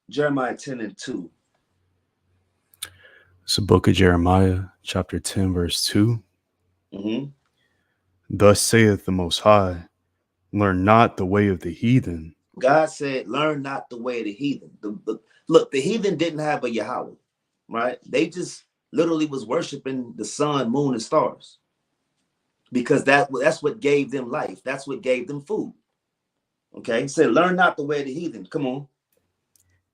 Jeremiah 10 and 2. It's the book of Jeremiah, chapter 10, verse 2. Mm-hmm. Thus saith the Most High, learn not the way of the heathen. God said, learn not the way of the heathen. Look, the heathen didn't have a Yahweh, right? They just literally was worshiping the sun, moon, and stars. Because that's what gave them life. That's what gave them food. Okay, so learn not the way of the heathen. Come on.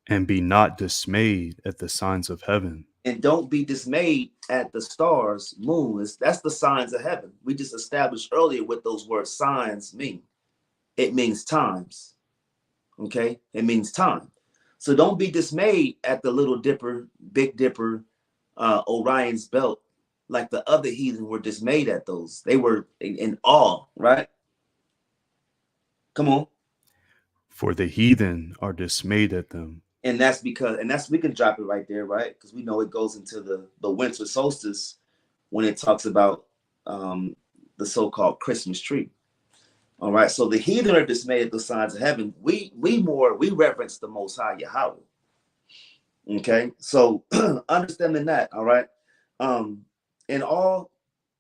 And be not dismayed at the signs of heaven. And don't be dismayed at the stars, moons. That's the signs of heaven. We just established earlier what those words signs mean. It means times. Okay, it means time. So don't be dismayed at the Little Dipper, Big Dipper, Orion's belt, like the other heathen were dismayed at those. They were in awe, right? Come on. For the heathen are dismayed at them. And that's because, we can drop it right there, right? Because we know it goes into the winter solstice when it talks about the so-called Christmas tree. All right, so the heathen are dismayed at the signs of heaven. We reverence the Most High Yahweh. Okay, so understanding that, all right. In all,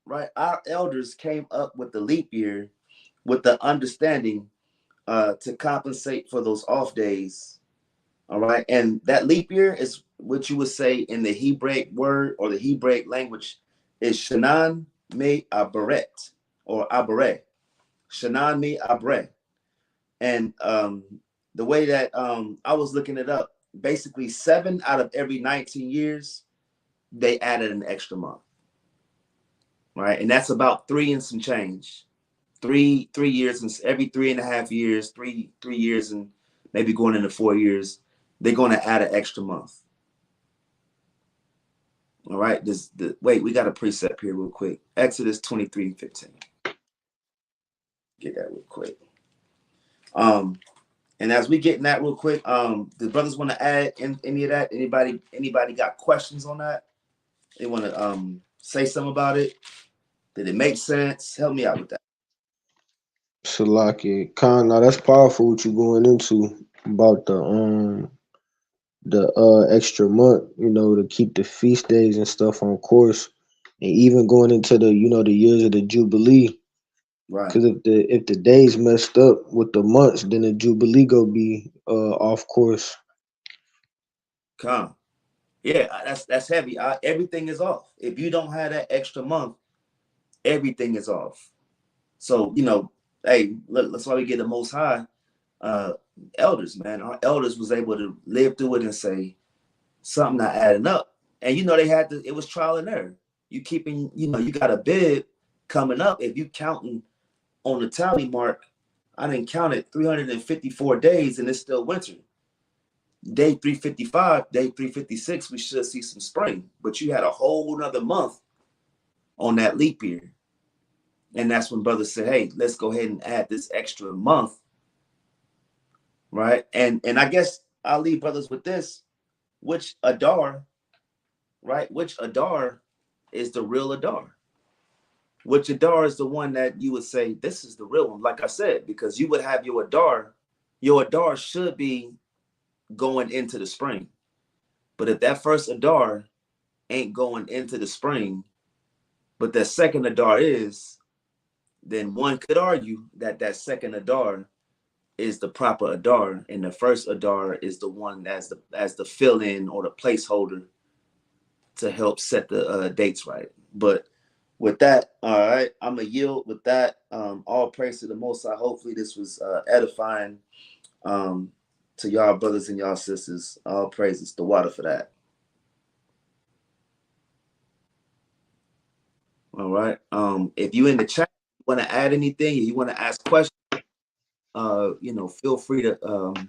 right, our elders came up with the leap year with the understanding to compensate for those off days. All right, and that leap year is what you would say in the Hebraic word or the Hebraic language is Shanan Me Aberet or Aberet. Shanan Me Aberet. And the way that I was looking it up, basically 7 out of every 19 years, they added an extra month. Right, and that's about 3 and some change. 3 years and every 3.5 years, 3 years and maybe going into 4 years, they're going to add an extra month. All right. Wait, we got a precept here real quick. Exodus 23:15. Get that real quick. And as we get in that real quick, the brothers want to add any of that? Anybody got questions on that? They want to say something about it? Did it make sense? Help me out with that. Salaki. Khan, now that's powerful what you going into about the extra month, you know, to keep the feast days and stuff on course. And even going into the, you know, the years of the Jubilee. Right. Because if the days messed up with the months, then the Jubilee go be off course. Come. Yeah, that's heavy. Everything is off. If you don't have that extra month, everything is off. So, you know, hey, look, that's why we get the Most High elders, man. Our elders was able to live through it and say something not adding up. And you know, it was trial and error. You keeping, you know, you got a bid coming up. If you counting on the tally mark, I didn't count it 354 days and it's still winter. Day 355, day 356, we should see some spring. But you had a whole nother month on that leap year. And that's when brothers said, hey, let's go ahead and add this extra month. Right. And I guess I'll leave brothers with this. Which Adar, right? Which Adar is the real Adar? Which Adar is the one that you would say, this is the real one? Like I said, because you would have your Adar should be going into the spring. But if that first Adar ain't going into the spring, but that second Adar is, then one could argue that that second Adar is the proper Adar, and the first Adar is the one as the fill-in or the placeholder to help set the dates right. But with that, all right, I'm gonna yield with that. All praise to the Most High. Hopefully, this was edifying to y'all brothers and y'all sisters. All praises the water for that. All right. If you in the chat want to add anything, you want to ask questions, you know, feel free to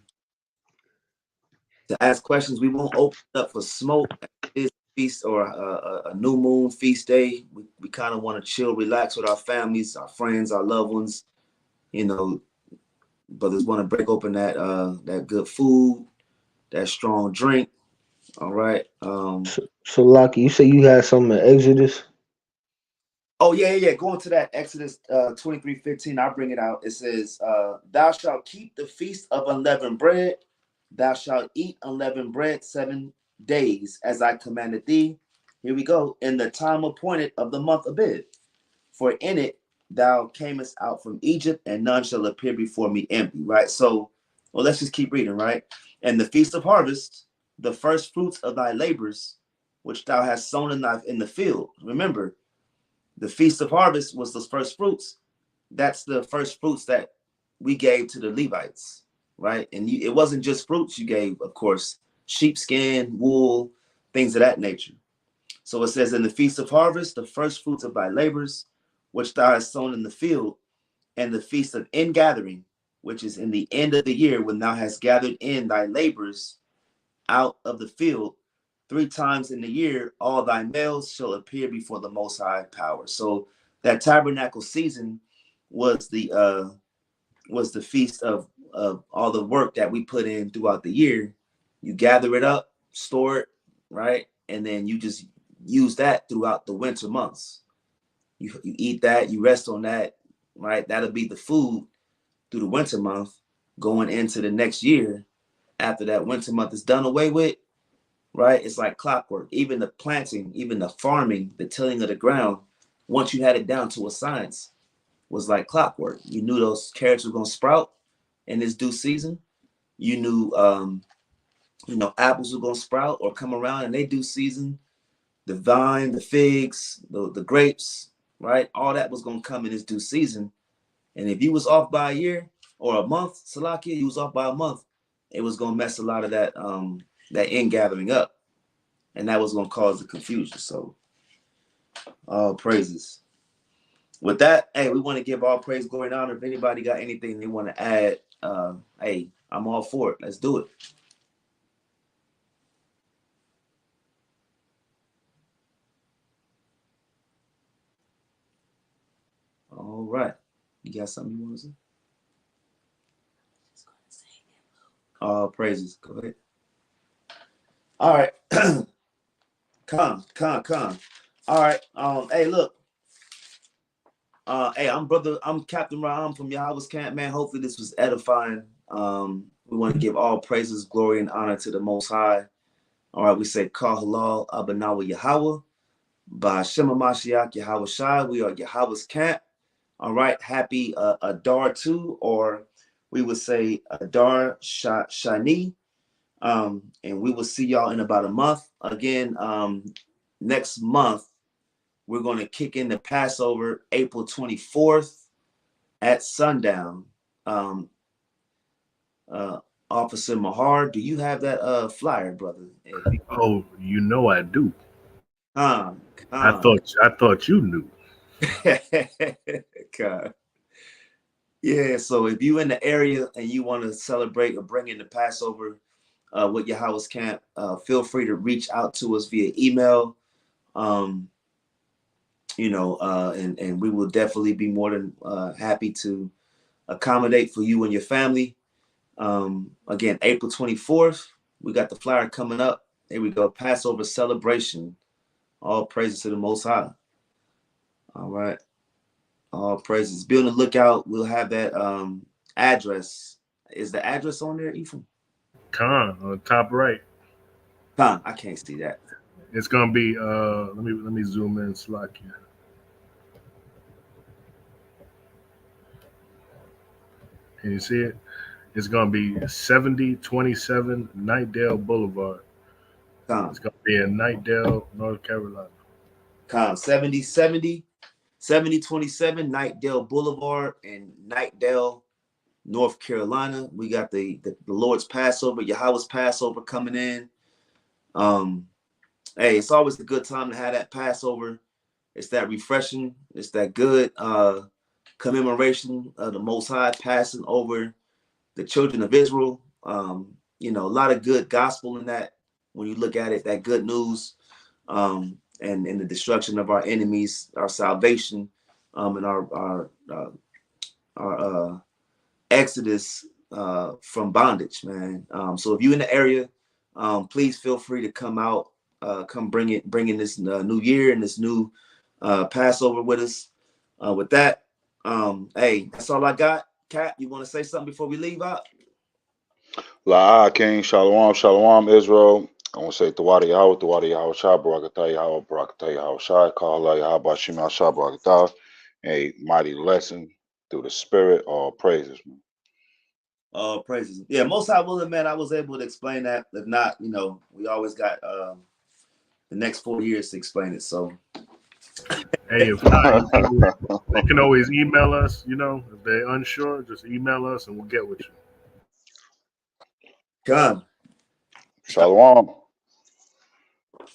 ask questions. We won't open up for smoke at this feast or a new moon feast day. We kind of want to chill, relax with our families, our friends, our loved ones. You know, brothers want to break open that good food, that strong drink. All right. So Lucky, you say you had something in Exodus? Oh, yeah. Going to that Exodus 23:15, I'll bring it out. It says, thou shalt keep the feast of unleavened bread. Thou shalt eat unleavened bread 7 days, as I commanded thee. Here we go. In the time appointed of the month Abib. For in it thou camest out from Egypt, and none shall appear before me empty. Right? So, well, let's just keep reading, right? And the feast of harvest, the first fruits of thy labors, which thou hast sown in the field. Remember, the feast of harvest was the first fruits. That's the first fruits that we gave to the Levites, right? And it wasn't just fruits you gave, of course, sheepskin, wool, things of that nature. So it says, in the feast of harvest, the first fruits of thy labors, which thou hast sown in the field, and the feast of ingathering, which is in the end of the year, when thou hast gathered in thy labors out of the field, 3 times in the year, all thy males shall appear before the Most High power. So that tabernacle season was the feast of all the work that we put in throughout the year. You gather it up, store it, right, and then you just use that throughout the winter months. You eat that, you rest on that, right? That'll be the food through the winter month, going into the next year. After that winter month is done away with, right? It's like clockwork. Even the planting, even the farming, the tilling of the ground, once you had it down to a science, was like clockwork. You knew those carrots were gonna sprout in this due season. You knew, apples were gonna sprout or come around in their due season. The vine, the figs, the grapes, right? All that was gonna come in its due season. And if you was off by a year or a month, Salakia, you was off by a month, it was gonna mess a lot of that ingathering up. And that was going to cause the confusion. So, all praises. With that, hey, we want to give all praise, glory, and honor. If anybody got anything they want to add, hey, I'm all for it. Let's do it. All right. You got something you want to say? All praises. Go ahead. All right. Come. All right. Hey, look. Hey, I'm Captain Raham from YAHAWAH'S camp, man. Hopefully this was edifying. We want to give all praises, glory, and honor to the Most High. All right, we say Kal Halal Abanawa Yahawah by Shema Mashiach Yahweh Shai. We are YAHAWAH'S camp. All right, happy Adar 2, or we would say Adar Shani. And we will see y'all in about a month. Again, next month, we're going to kick in the Passover April 24th at sundown. Officer Mahar, do you have that flyer, brother? Oh, you know I do. I God. thought you knew. God. Yeah, so if you in the area and you want to celebrate or bring in the Passover with YAHAWAH'S camp, feel free to reach out to us via email. And we will definitely be more than happy to accommodate for you and your family. Again, April 24th, we got the flyer coming up. There we go, Passover celebration. All praises to the Most High. All right, all praises. Be on the lookout. We'll have that address. Is the address on there, Ephraim? Con on the top right. Con, I can't see that. It's gonna be let me zoom in Slack here. Can you see it? It's gonna be 7027 Nightdale Boulevard. Con. It's gonna be in Nightdale, North Carolina. Con 7027 Nightdale Boulevard in Nightdale, North Carolina. We got the Lord's Passover, YAHAWAH'S Passover coming in. Hey, it's always a good time to have that Passover. It's that refreshing. It's that good commemoration of the Most High passing over the children of Israel. A lot of good gospel in that. When you look at it, that good news, and the destruction of our enemies, our salvation, and our exodus from bondage, man. So if you're in the area, please feel free to come out, come bring in this new year and this new Passover with us. With that, hey, that's all I got. Cap, you want to say something before we leave out? La King, Shalom, Israel. I want to say Tawada Yahweh Shai, Barakatah Yahweh, Barakatah Yahweh Shai, Kala Yahweh Shema Shai, Barakatah. A mighty lesson through the Spirit. All praises, man. All praises. Yeah, Most High willing, man, I was able to explain that. If not, we always got the next 4 years to explain it. So, Hey, if not, they can always email us. If they're unsure, just email us and we'll get with you. come. Shalom.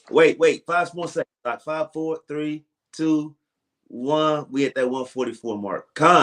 Wait, 5 more seconds. Like 5, 4, 3, 2, 1. We at that 144 mark. Con.